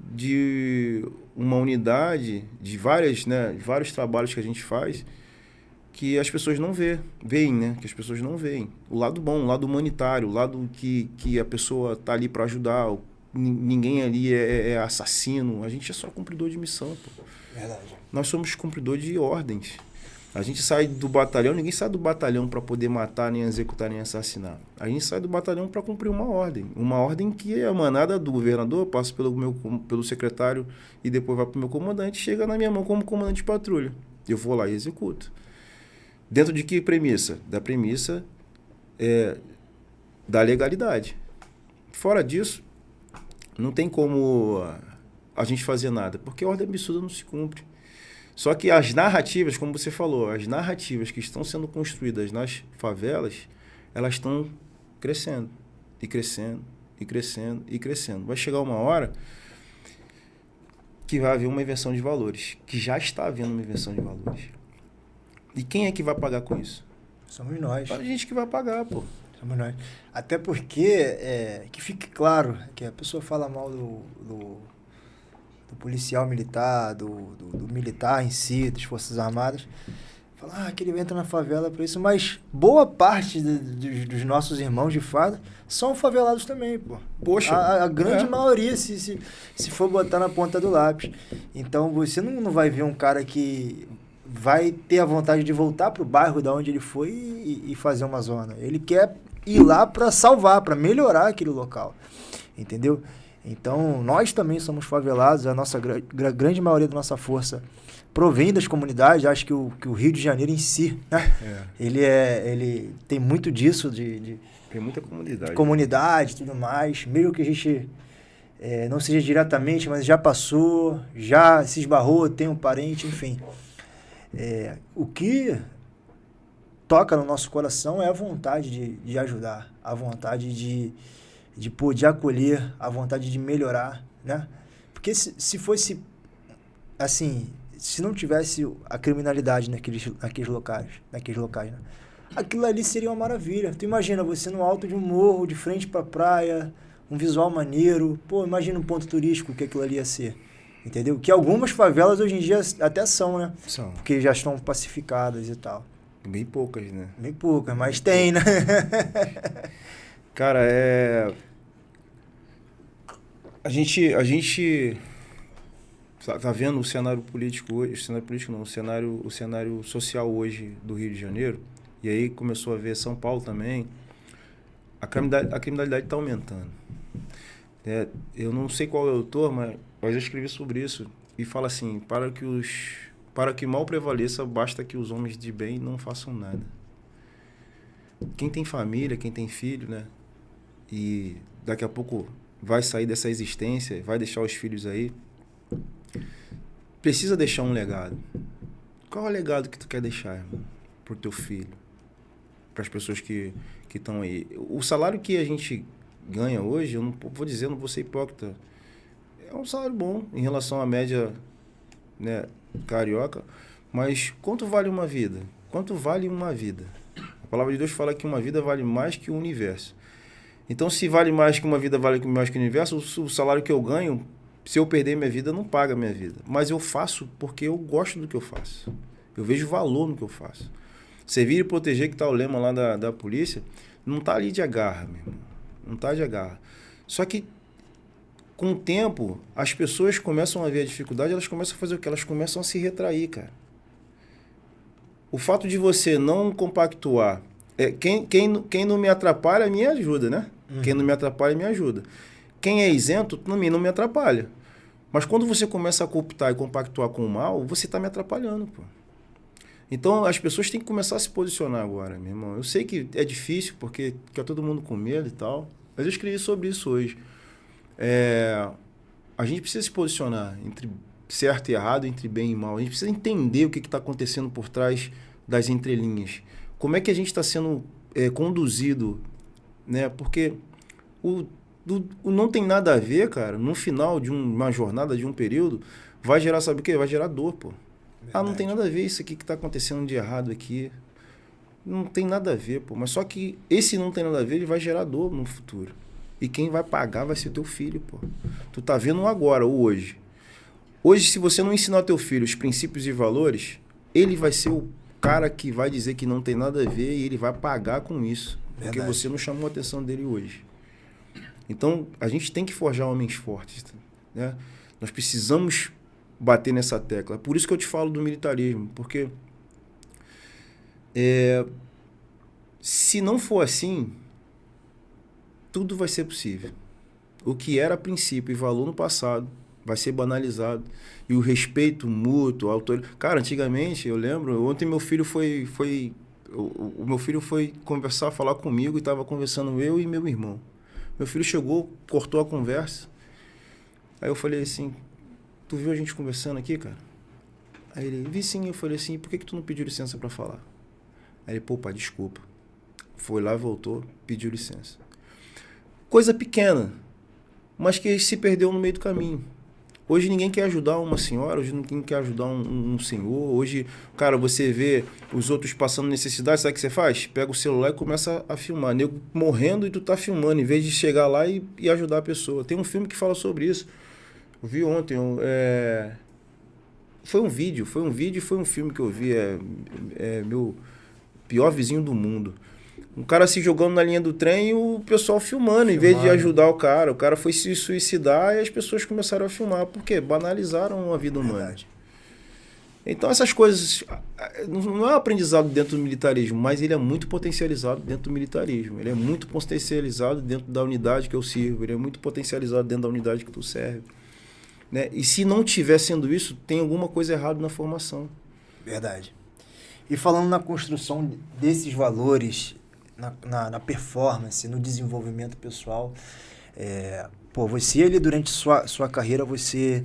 de uma unidade, de vários trabalhos que a gente faz, que as pessoas não veem, né? Que as pessoas não veem. O lado bom, o lado humanitário, o lado que a pessoa tá ali para ajudar. Ninguém ali é assassino. A gente é só cumpridor de missão, pô. Verdade. Nós somos cumpridor de ordens. A gente sai do batalhão, ninguém sai do batalhão para poder matar, nem executar, nem assassinar. A gente sai do batalhão para cumprir uma ordem que é emanada do governador, passa pelo secretário e depois vai para o meu comandante, chega na minha mão como comandante de patrulha. Eu vou lá e executo. Dentro de que premissa? Da premissa da legalidade. Fora disso, não tem como a gente fazer nada, porque a ordem absurda não se cumpre. Só que as narrativas, como você falou, as narrativas que estão sendo construídas nas favelas, elas estão crescendo, e crescendo, e crescendo, e crescendo. Vai chegar uma hora que vai haver uma inversão de valores, que já está havendo uma inversão de valores. E quem é que vai pagar com isso? Somos nós. A gente que vai pagar, pô. Somos nós. Até porque, que fique claro, que a pessoa fala mal do policial militar, do militar em si, das Forças Armadas, fala que ele entra na favela para isso, mas boa parte dos nossos irmãos de fato são favelados também, pô. Poxa. A grande maioria, se for botar na ponta do lápis. Então, você não vai ver um cara que vai ter a vontade de voltar pro bairro da onde ele foi e fazer uma zona. Ele quer ir lá para salvar, para melhorar aquele local, entendeu? Então, nós também somos favelados, a nossa grande maioria da nossa força provém das comunidades. Acho que o Rio de Janeiro em si, né? Ele tem muito disso, tem muita comunidade. De comunidade e tudo mais, mesmo que a gente não seja diretamente, mas já passou, já se esbarrou, tem um parente, enfim. O que toca no nosso coração é a vontade de ajudar, a vontade de poder acolher, a vontade de melhorar, né? Porque se fosse assim, se não tivesse a criminalidade naqueles locais, né? Aquilo ali seria uma maravilha. Tu imagina você no alto de um morro, de frente pra praia, um visual maneiro. Pô, imagina um ponto turístico que aquilo ali ia ser. Entendeu? Que algumas favelas hoje em dia até são, né? São. Porque já estão pacificadas e tal. Bem poucas, né? Bem poucas, mas tem, né? Cara, A gente tá vendo o cenário político hoje, o cenário social hoje do Rio de Janeiro, e aí começou a ver São Paulo também. A criminalidade está aumentando. Eu não sei qual é o autor, mas eu já escrevi sobre isso e fala assim: para que o mal prevaleça, basta que os homens de bem não façam nada. Quem tem família, quem tem filho, né? E daqui a pouco vai sair dessa existência, vai deixar os filhos aí, precisa deixar um legado. Qual é o legado que tu quer deixar, irmão? Pro teu filho, para as pessoas que estão aí. O salário que a gente ganha hoje, eu não vou dizer, não vou ser hipócrita, é um salário bom em relação à média, né, carioca, mas quanto vale uma vida? Quanto vale uma vida? A palavra de Deus fala que uma vida vale mais que o universo. Então, se vale mais que uma vida, vale mais que o universo, o salário que eu ganho, se eu perder minha vida, não paga a minha vida. Mas eu faço porque eu gosto do que eu faço. Eu vejo valor no que eu faço. Servir e proteger, que está o lema lá da polícia, não está ali de agarra, meu irmão. Não está de agarra. Só que, com o tempo, as pessoas começam a ver a dificuldade, elas começam a fazer o quê? Elas começam a se retrair, cara. O fato de você não compactuar... Quem não me atrapalha, me ajuda, né? Uhum. Quem não me atrapalha, me ajuda. Quem é isento, não me atrapalha. Mas quando você começa a cooptar e compactuar com o mal, você está me atrapalhando, pô. Então, as pessoas têm que começar a se posicionar agora, meu irmão. Eu sei que é difícil, porque fica todo mundo com medo e tal. Mas eu escrevi sobre isso hoje. A gente precisa se posicionar entre certo e errado, entre bem e mal. A gente precisa entender o que está acontecendo por trás das entrelinhas. Como é que a gente está sendo conduzido, né? Porque o não tem nada a ver, cara. No final de uma jornada, de um período, vai gerar, sabe o quê? Vai gerar dor, pô. Verdade. Não tem nada a ver isso aqui que está acontecendo de errado aqui. Não tem nada a ver, pô. Mas só que esse não tem nada a ver, ele vai gerar dor no futuro. E quem vai pagar vai ser teu filho, pô. Tu tá vendo agora, o hoje. Hoje, se você não ensinar ao teu filho os princípios e valores, ele vai ser o cara que vai dizer que não tem nada a ver e ele vai pagar com isso. Verdade. Porque você não chamou a atenção dele hoje. Então, a gente tem que forjar homens fortes, né? Nós precisamos bater nessa tecla. Por isso que eu te falo do militarismo, porque se não for assim, tudo vai ser possível. O que era princípio e valor no passado vai ser banalizado. E o respeito mútuo, Cara, antigamente, eu lembro, ontem meu filho o meu filho foi conversar, falar comigo, e estava conversando eu e meu irmão. Meu filho chegou, cortou a conversa. Aí eu falei assim: tu viu a gente conversando aqui, cara? Aí ele: vi sim. Eu falei assim: por que tu não pediu licença para falar? Aí ele: pô, pai, desculpa. Foi lá, voltou, pediu licença. Coisa pequena, mas que se perdeu no meio do caminho. Hoje ninguém quer ajudar uma senhora, hoje ninguém quer ajudar um senhor. Hoje, cara, você vê os outros passando necessidade, sabe o que você faz? Pega o celular e começa a filmar. Nego morrendo e tu tá filmando, em vez de chegar lá e ajudar a pessoa. Tem um filme que fala sobre isso. Eu vi ontem. Foi um vídeo e foi um filme que eu vi. Meu pior vizinho do mundo. Um cara se jogando na linha do trem e o pessoal filmando, em vez de ajudar o cara. O cara foi se suicidar e as pessoas começaram a filmar. Por quê? Banalizaram a vida humana. Verdade. Então essas coisas... Não é um aprendizado dentro do militarismo, mas ele é muito potencializado dentro do militarismo. Ele é muito potencializado dentro da unidade que eu sirvo. Ele é muito potencializado dentro da unidade que tu serve. Né? E se não estiver sendo isso, tem alguma coisa errada na formação. Verdade. E falando na construção desses valores... Na performance, no desenvolvimento pessoal. Você ali durante sua carreira, você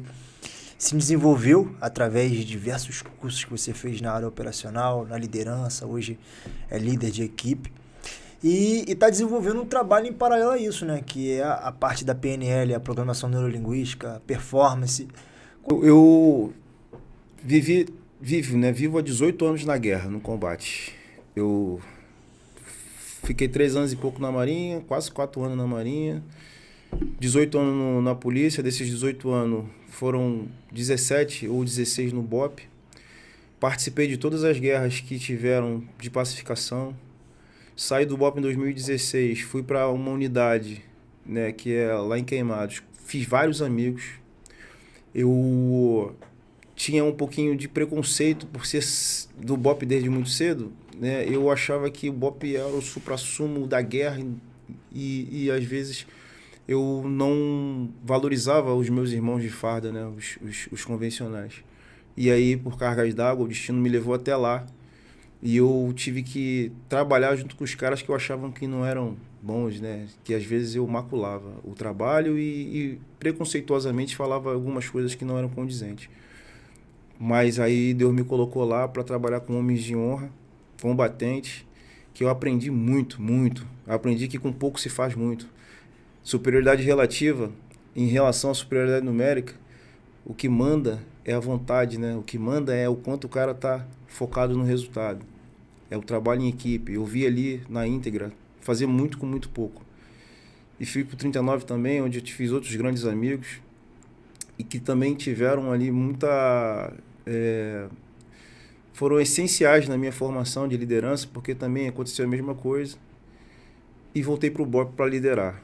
se desenvolveu através de diversos cursos que você fez na área operacional, na liderança, hoje é líder de equipe. E está desenvolvendo um trabalho em paralelo a isso, né? Que é a parte da PNL, a programação neurolinguística, a performance. Eu Vivo há 18 anos na guerra, no combate. Eu fiquei 3 anos e pouco na Marinha, quase 4 anos na Marinha, 18 anos na polícia. Desses 18 anos foram 17 ou 16 no BOPE. Participei de todas as guerras que tiveram de pacificação. Saí do BOPE em 2016, fui para uma unidade, né, que é lá em Queimados. Fiz vários amigos. Eu tinha um pouquinho de preconceito por ser do BOPE desde muito cedo, né? Eu achava que o BOPE era o suprassumo da guerra e às vezes eu não valorizava os meus irmãos de farda, né? Os convencionais. E aí, por cargas d'água, o destino me levou até lá. E eu tive que trabalhar junto com os caras que eu achava que não eram bons, né? Que às vezes eu maculava o trabalho e preconceituosamente falava algumas coisas que não eram condizentes. Mas aí Deus me colocou lá para trabalhar com homens de honra, combatentes, que eu aprendi muito, muito. Aprendi que com pouco se faz muito. Superioridade relativa em relação à superioridade numérica, o que manda é a vontade, né? O que manda é o quanto o cara tá focado no resultado. É o trabalho em equipe. Eu vi ali na íntegra fazer muito com muito pouco. E fui pro 39 também, onde eu fiz outros grandes amigos e que também tiveram ali muita... foram essenciais na minha formação de liderança, porque também aconteceu a mesma coisa. E voltei pro BOPE para liderar.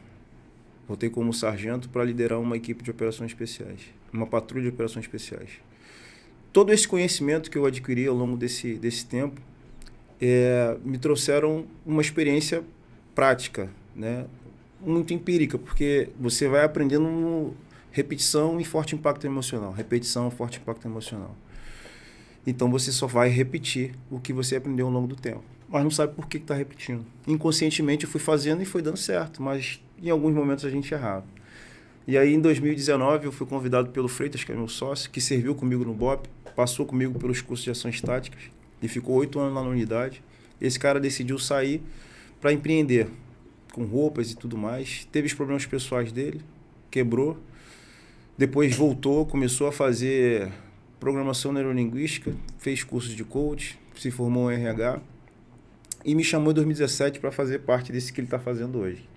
Voltei como sargento para liderar uma equipe de operações especiais, uma patrulha de operações especiais. Todo esse conhecimento que eu adquiri ao longo desse tempo me trouxeram uma experiência prática, né? Muito empírica, porque você vai aprendendo repetição e forte impacto emocional. Repetição, forte impacto emocional. Então você só vai repetir o que você aprendeu ao longo do tempo, mas não sabe por que está repetindo. Inconscientemente eu fui fazendo e foi dando certo, mas em alguns momentos a gente errava. E aí em 2019 eu fui convidado pelo Freitas, que é meu sócio, que serviu comigo no BOPE, passou comigo pelos cursos de ações táticas e ficou 8 anos lá na unidade. Esse cara decidiu sair para empreender com roupas e tudo mais. Teve os problemas pessoais dele, quebrou. Depois voltou, começou a fazer programação neurolinguística, fez cursos de coach, se formou em RH e me chamou em 2017 para fazer parte desse que ele está fazendo hoje.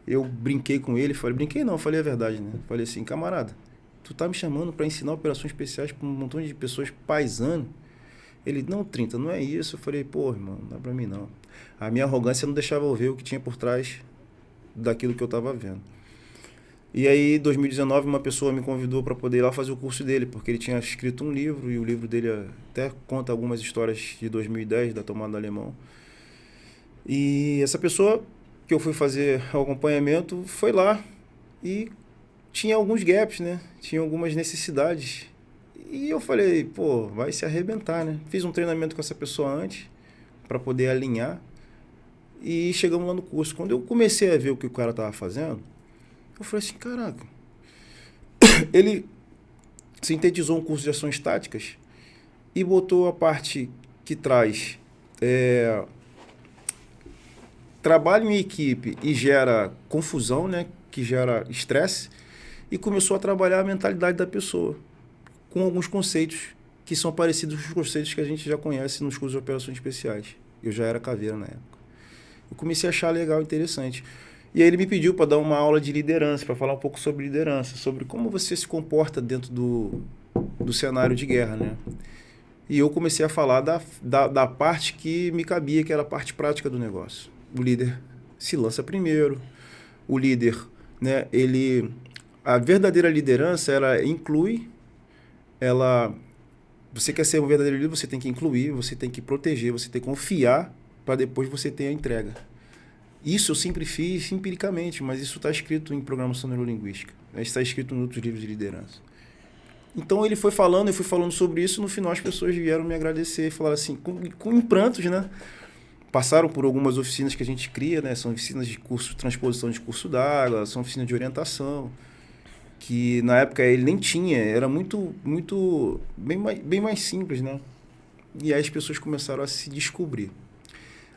Eu brinquei com ele, falei a verdade, né? Falei assim, camarada, tu tá me chamando para ensinar operações especiais para um montão de pessoas paisano? Ele, não, 30, não é isso. Eu falei, pô, irmão, não é para mim não. A minha arrogância não deixava eu ver o que tinha por trás daquilo que eu estava vendo. E aí, em 2019, uma pessoa me convidou para poder ir lá fazer o curso dele, porque ele tinha escrito um livro, e o livro dele até conta algumas histórias de 2010, da tomada do Alemão. E essa pessoa que eu fui fazer o acompanhamento foi lá e tinha alguns gaps, né? Tinha algumas necessidades. E eu falei, pô, vai se arrebentar, né? Fiz um treinamento com essa pessoa antes, para poder alinhar, e chegamos lá no curso. Quando eu comecei a ver o que o cara estava fazendo, eu falei assim, caraca, ele sintetizou um curso de ações táticas e botou a parte que traz trabalho em equipe e gera confusão, né? Que gera estresse, e começou a trabalhar a mentalidade da pessoa com alguns conceitos que são parecidos com os conceitos que a gente já conhece nos cursos de operações especiais. Eu já era caveira na época. Eu comecei a achar legal, interessante. E aí ele me pediu para dar uma aula de liderança, para falar um pouco sobre liderança, sobre como você se comporta dentro do cenário de guerra, né? E eu comecei a falar da parte que me cabia, que era a parte prática do negócio. O líder se lança primeiro, o líder, né, a verdadeira liderança, ela inclui, você quer ser um verdadeiro líder, você tem que incluir, você tem que proteger, você tem que confiar, para depois você ter a entrega. Isso eu sempre fiz empiricamente, mas isso está escrito em programação neurolinguística, né? Está escrito em outros livros de liderança. Então ele foi falando, eu fui falando sobre isso, no final as pessoas vieram me agradecer e falaram assim, com prantos, né? Passaram por algumas oficinas que a gente cria, né? São oficinas de curso, transposição de curso d'água, são oficinas de orientação, que na época ele nem tinha, era bem mais simples, né? E aí as pessoas começaram a se descobrir.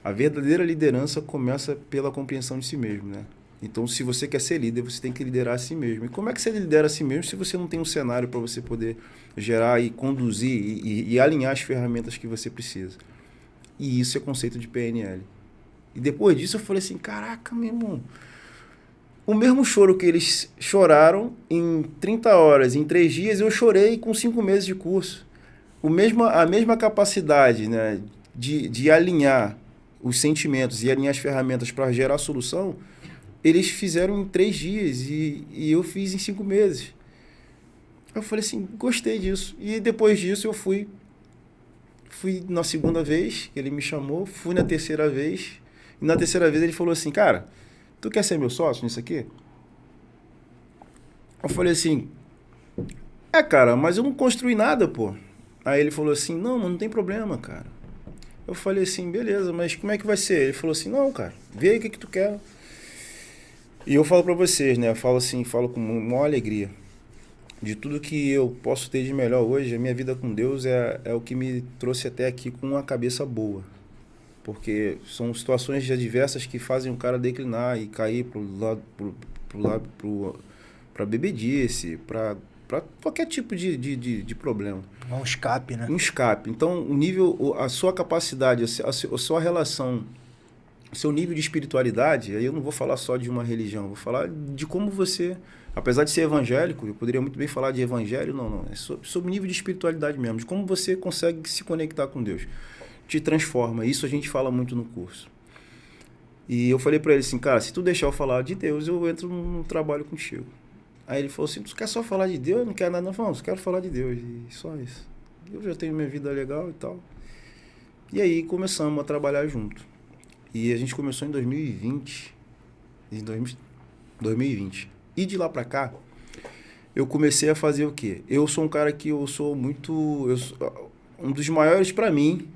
A verdadeira liderança começa pela compreensão de si mesmo, né? Então, se você quer ser líder, você tem que liderar a si mesmo. E como é que você lidera a si mesmo se você não tem um cenário para você poder gerar e conduzir e alinhar as ferramentas que você precisa? E isso é conceito de PNL. E depois disso eu falei assim, caraca, meu irmão, o mesmo choro que eles choraram em 30 horas, em 3 dias, eu chorei com 5 meses de curso. A mesma capacidade, né, de alinhar os sentimentos e alinhar as ferramentas para gerar a solução, eles fizeram em 3 dias e eu fiz em 5 meses. Eu falei assim, gostei disso. E depois disso eu fui na segunda vez que ele me chamou, fui na terceira vez. E na terceira vez ele falou assim, cara, tu quer ser meu sócio nisso aqui? Eu falei assim, cara, mas eu não construí nada, pô. Aí ele falou assim, não tem problema, cara. Eu falei assim, beleza, mas como é que vai ser? Ele falou assim, não, cara, vê aí o que tu quer. E eu falo pra vocês, né, eu falo assim, falo com maior alegria. De tudo que eu posso ter de melhor hoje, a minha vida com Deus é o que me trouxe até aqui com uma cabeça boa. Porque são situações adversas que fazem o cara declinar e cair para bebedice, para qualquer tipo de problema. É um escape, né? Um escape. Então, o nível, a sua capacidade, a sua relação, o seu nível de espiritualidade, aí eu não vou falar só de uma religião, vou falar de como você, apesar de ser evangélico, eu poderia muito bem falar de evangelho, não, é sobre o nível de espiritualidade mesmo, de como você consegue se conectar com Deus. Te transforma. Isso a gente fala muito no curso. E eu falei para ele assim, cara, se tu deixar eu falar de Deus, eu entro no trabalho contigo. Aí ele falou assim, tu quer só falar de Deus? Não quer nada? Não, eu quero falar de Deus. E só isso. Eu já tenho minha vida legal e tal. E aí começamos a trabalhar junto. E a gente começou em 2020. E de lá para cá, eu comecei a fazer o quê? Eu sou um cara que eu sou muito... um dos maiores para mim,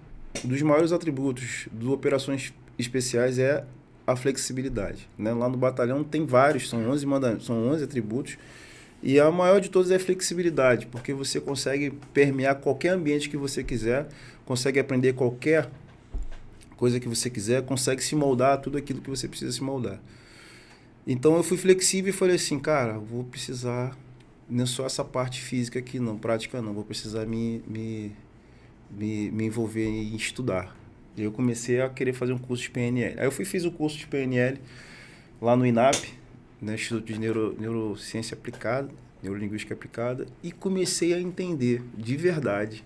um dos maiores atributos do Operações Especiais é a flexibilidade, né? Lá no batalhão tem vários, são 11 atributos, e a maior de todos é a flexibilidade, porque você consegue permear qualquer ambiente que você quiser, consegue aprender qualquer coisa que você quiser, consegue se moldar a tudo aquilo que você precisa se moldar. Então eu fui flexível e falei assim, cara, vou precisar, não é só essa parte física aqui não, prática não, vou precisar me envolver em estudar. E eu comecei a querer fazer um curso de PNL. Aí eu fiz o curso de PNL lá no INAP, né, Instituto de Neurociência Aplicada, Neurolinguística Aplicada, e comecei a entender de verdade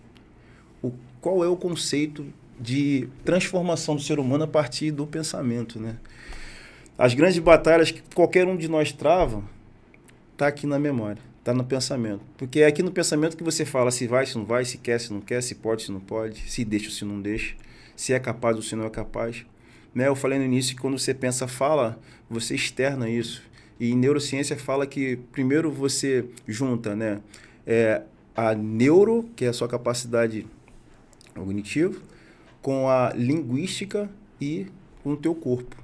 qual é o conceito de transformação do ser humano a partir do pensamento, né? As grandes batalhas que qualquer um de nós trava está aqui na memória. Está no pensamento. Porque é aqui no pensamento que você fala se vai, se não vai, se quer, se não quer, se pode, se não pode, se deixa ou se não deixa, se é capaz ou se não é capaz. Né? Eu falei no início que quando você pensa, fala, você externa isso. E em neurociência fala que primeiro você junta, né, a neuro, que é a sua capacidade cognitiva, com a linguística e com o teu corpo.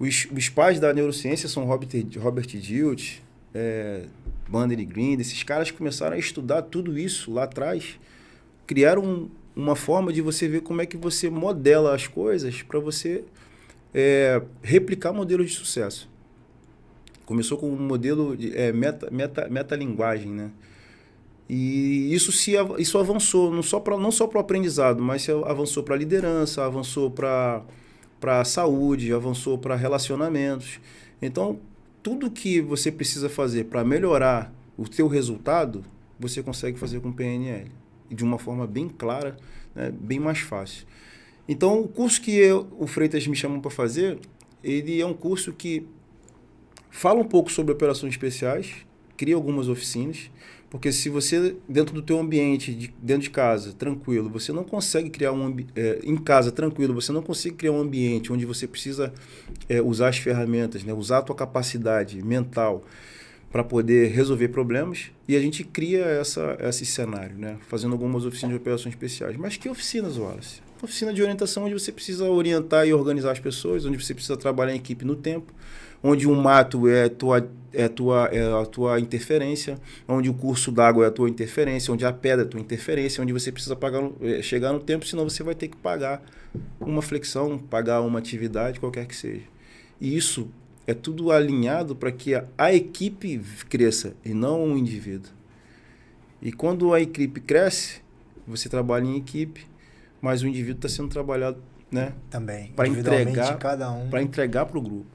Os pais da neurociência são Robert Dilts, Bandler e Green, esses caras começaram a estudar tudo isso lá atrás, criaram uma forma de você ver como é que você modela as coisas para você replicar modelos de sucesso. Começou com um modelo de metalinguagem, né? E isso avançou, não só para o aprendizado, mas avançou para a liderança, avançou para a saúde, avançou para relacionamentos. Então, tudo que você precisa fazer para melhorar o seu resultado, você consegue fazer com PNL. E de uma forma bem clara, né, bem mais fácil. Então, o curso que o Freitas me chamou para fazer, ele é um curso que fala um pouco sobre operações especiais, cria algumas oficinas, porque se você, dentro do teu ambiente, dentro de casa, tranquilo, você não consegue criar em casa, tranquilo, você não consegue criar um ambiente onde você precisa usar as ferramentas, né, usar a tua capacidade mental para poder resolver problemas, e a gente cria esse cenário, né, fazendo algumas oficinas de operações especiais. Mas que oficinas, Wallace? Oficina de orientação onde você precisa orientar e organizar as pessoas, onde você precisa trabalhar em equipe no tempo, onde o mato é a tua interferência, onde o curso d'água é a tua interferência, onde a pedra é a tua interferência, onde você precisa chegar no tempo, senão você vai ter que pagar uma flexão, pagar uma atividade, qualquer que seja. E isso é tudo alinhado para que a equipe cresça e não um indivíduo. E quando a equipe cresce, você trabalha em equipe, mas o indivíduo está sendo trabalhado, né, Também. para entregar cada um. para entregar para o grupo.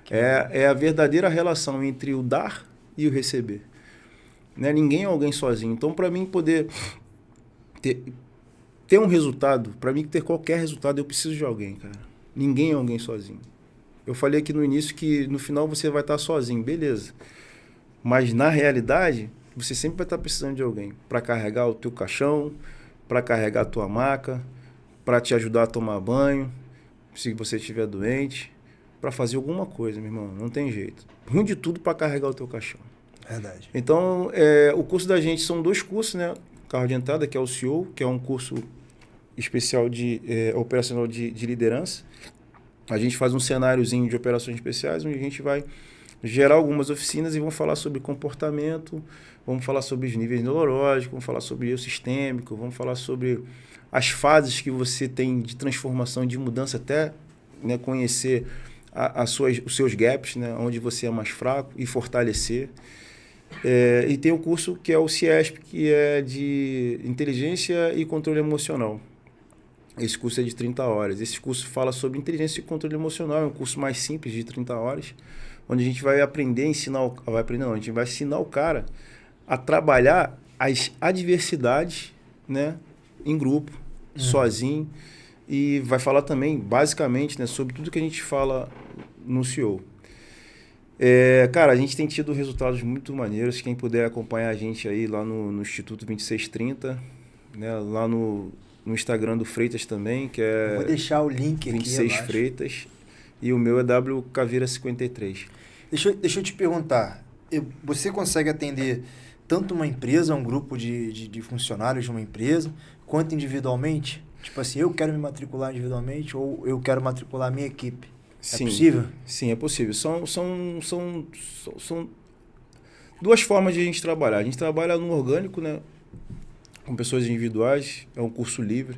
É a verdadeira relação entre o dar e o receber. Né? Ninguém é alguém sozinho. Então, para mim poder ter um resultado, para mim ter qualquer resultado, eu preciso de alguém, cara. Ninguém é alguém sozinho. Eu falei aqui no início que no final você vai estar sozinho, beleza. Mas na realidade, você sempre vai estar precisando de alguém para carregar o teu caixão, para carregar a tua maca, para te ajudar a tomar banho, se você estiver doente, para fazer alguma coisa, meu irmão. Não tem jeito. Ruim de tudo para carregar o teu caixão. Verdade. Então, o curso da gente são 2 cursos, né? Carro de entrada, que é o CEO, que é um curso especial de operacional de liderança. A gente faz um cenáriozinho de operações especiais, onde a gente vai gerar algumas oficinas e vamos falar sobre comportamento, vamos falar sobre os níveis neurológicos, vamos falar sobre o sistêmico, vamos falar sobre as fases que você tem de transformação, de mudança, até, né, conhecer os seus gaps, né, onde você é mais fraco e fortalecer. E tem o curso que é o CIESP, que é de inteligência e controle emocional. Esse curso é de 30 horas. Esse curso fala sobre inteligência e controle emocional. É um curso mais simples, de 30 horas, onde a gente vai aprender a ensinar... a gente vai ensinar o cara a trabalhar as adversidades, né, em grupo, sozinho. E vai falar também, basicamente, né, sobre tudo que a gente fala no CEO. Cara, a gente tem tido resultados muito maneiros. Quem puder acompanhar a gente aí lá no Instituto 2630, né, lá no Instagram do Freitas também, que é... Vou deixar o link 26 aqui Freitas. E o meu é WCaveira53. Deixa eu te perguntar. Você consegue atender tanto uma empresa, um grupo de funcionários de uma empresa, quanto individualmente? Tipo assim, eu quero me matricular individualmente ou eu quero matricular a minha equipe. Sim, é possível? Sim, é possível. São 2 formas de a gente trabalhar. A gente trabalha no orgânico, né, com pessoas individuais, é um curso livre.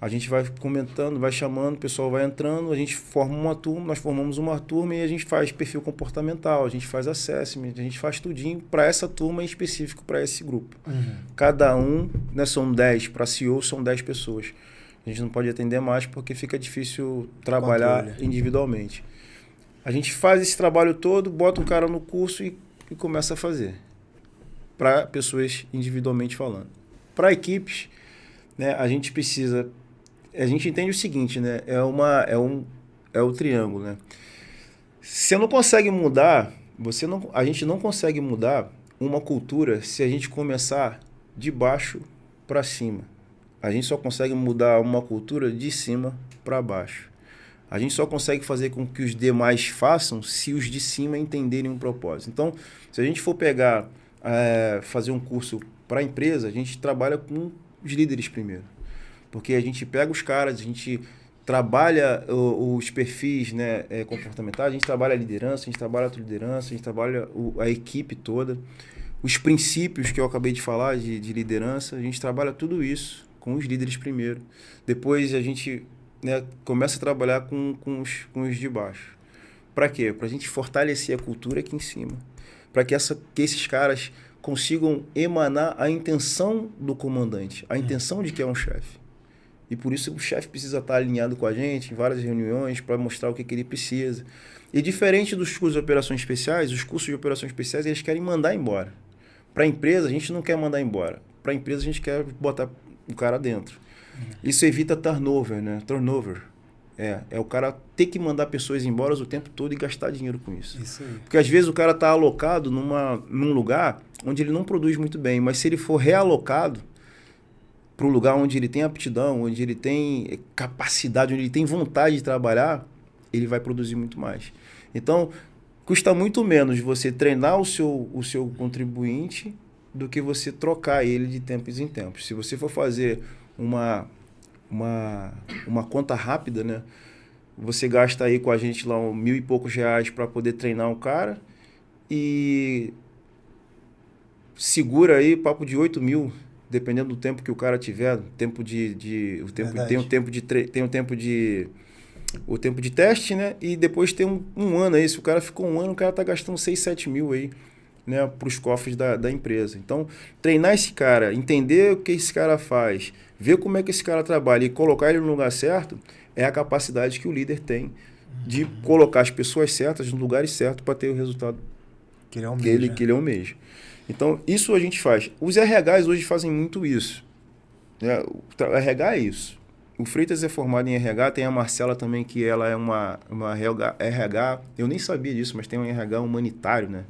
A gente vai comentando, vai chamando, o pessoal vai entrando, a gente forma uma turma, nós formamos uma turma e a gente faz perfil comportamental, a gente faz assessment, a gente faz tudinho para essa turma em específico, para esse grupo. Cada um, né, são 10, para CEO são 10 pessoas. A gente não pode atender mais porque fica difícil trabalhar individualmente. A gente faz esse trabalho todo, bota um cara no curso e começa a fazer. Para pessoas individualmente falando. Para equipes, né, a gente precisa... A gente entende o seguinte, né? É o triângulo, né? Você não consegue mudar... a gente não consegue mudar uma cultura se a gente começar de baixo para cima. A gente só consegue mudar uma cultura de cima para baixo. A gente só consegue fazer com que os demais façam se os de cima entenderem um propósito. Então, se a gente for pegar, fazer um curso para a empresa, a gente trabalha com os líderes primeiro. Porque a gente pega os caras, a gente trabalha os perfis, né, comportamentais, a gente trabalha a liderança, a gente trabalha a liderança, a gente trabalha a equipe toda. Os princípios que eu acabei de falar de liderança, a gente trabalha tudo isso com os líderes primeiro. Depois a gente, né, começa a trabalhar com os de baixo. Para quê? Para a gente fortalecer a cultura aqui em cima. Para que esses caras consigam emanar a intenção do comandante, a intenção de que é um chefe. E por isso o chefe precisa estar alinhado com a gente em várias reuniões para mostrar o que ele precisa. E diferente dos cursos de operações especiais, os cursos de operações especiais eles querem mandar embora. Para a empresa, a gente não quer mandar embora. Para a empresa, a gente quer botar o cara dentro. Isso evita turnover, né? Turnover. É o cara ter que mandar pessoas embora o tempo todo e gastar dinheiro com isso. Isso aí. Porque às vezes o cara está alocado num lugar onde ele não produz muito bem, mas se ele for realocado para um lugar onde ele tem aptidão, onde ele tem capacidade, onde ele tem vontade de trabalhar, ele vai produzir muito mais. Então, custa muito menos você treinar o seu contribuinte do que você trocar ele de tempos em tempos. Se você for fazer uma conta rápida, né? Você gasta aí com a gente lá R$1.000 e poucos para poder treinar um cara e segura aí papo de 8.000, dependendo do tempo que o cara tiver, tem um tempo de o tempo de teste, né? E depois tem um ano aí. Se o cara ficou um ano, o cara tá gastando 6, 7 mil aí, né? Para os cofres da empresa. Então, treinar esse cara, entender o que esse cara faz, ver como é que esse cara trabalha e colocar ele no lugar certo, é a capacidade que o líder tem de colocar as pessoas certas nos lugares certos para ter o resultado que ele almeja. Então, isso a gente faz. Os RHs hoje fazem muito isso. Né? O RH é isso. O Freitas é formado em RH, tem a Marcela também, que ela é uma RH, eu nem sabia disso, mas tem um RH humanitário, né?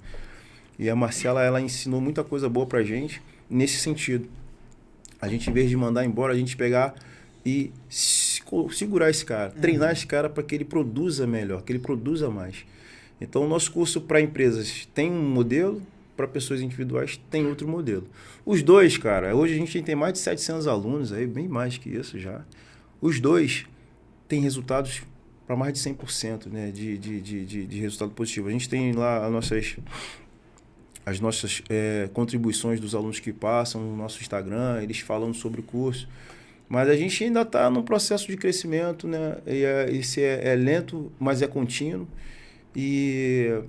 E a Marcela, ela ensinou muita coisa boa pra gente nesse sentido. A gente, em vez de mandar embora, a gente pegar e segurar esse cara, treinar esse cara para que ele produza melhor, que ele produza mais. Então, o nosso curso para empresas tem um modelo, para pessoas individuais tem outro modelo. Os dois, cara, hoje a gente tem mais de 700 alunos, aí, bem mais que isso já. Os dois têm resultados para mais de 100%, né, de resultado positivo. A gente tem lá as nossas contribuições dos alunos que passam no nosso Instagram, eles falando sobre o curso. Mas a gente ainda está num processo de crescimento, né? Esse é lento, mas é contínuo. E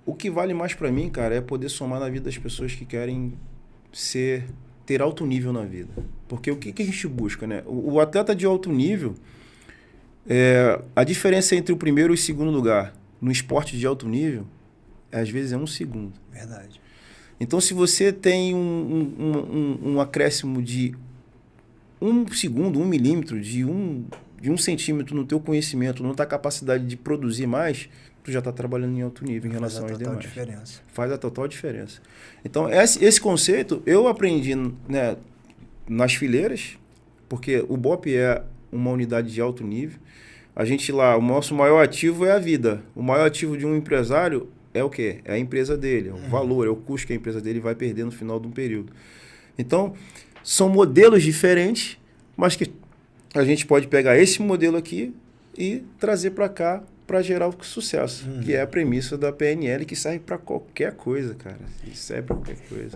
o que vale mais para mim, cara, é poder somar na vida das pessoas que querem ter alto nível na vida. Porque o que a gente busca, né? O atleta de alto nível, a diferença entre o primeiro e o segundo lugar no esporte de alto nível, às vezes é 1 segundo. Verdade. Então, se você tem um acréscimo de 1 segundo, 1 milímetro, de 1 centímetro no teu conhecimento, na tua capacidade de produzir mais, tu já está trabalhando em alto nível em relação às demais. Faz a total diferença. Então, esse conceito eu aprendi, né, nas fileiras, porque o BOP é uma unidade de alto nível. A gente lá, o nosso maior ativo é a vida. O maior ativo de um empresário é o quê? É a empresa dele, é o valor, é o custo que a empresa dele vai perder no final de um período. Então, são modelos diferentes, mas que a gente pode pegar esse modelo aqui e trazer para cá para gerar o sucesso, que é a premissa da PNL, que serve para qualquer coisa, cara. Isso serve para qualquer coisa.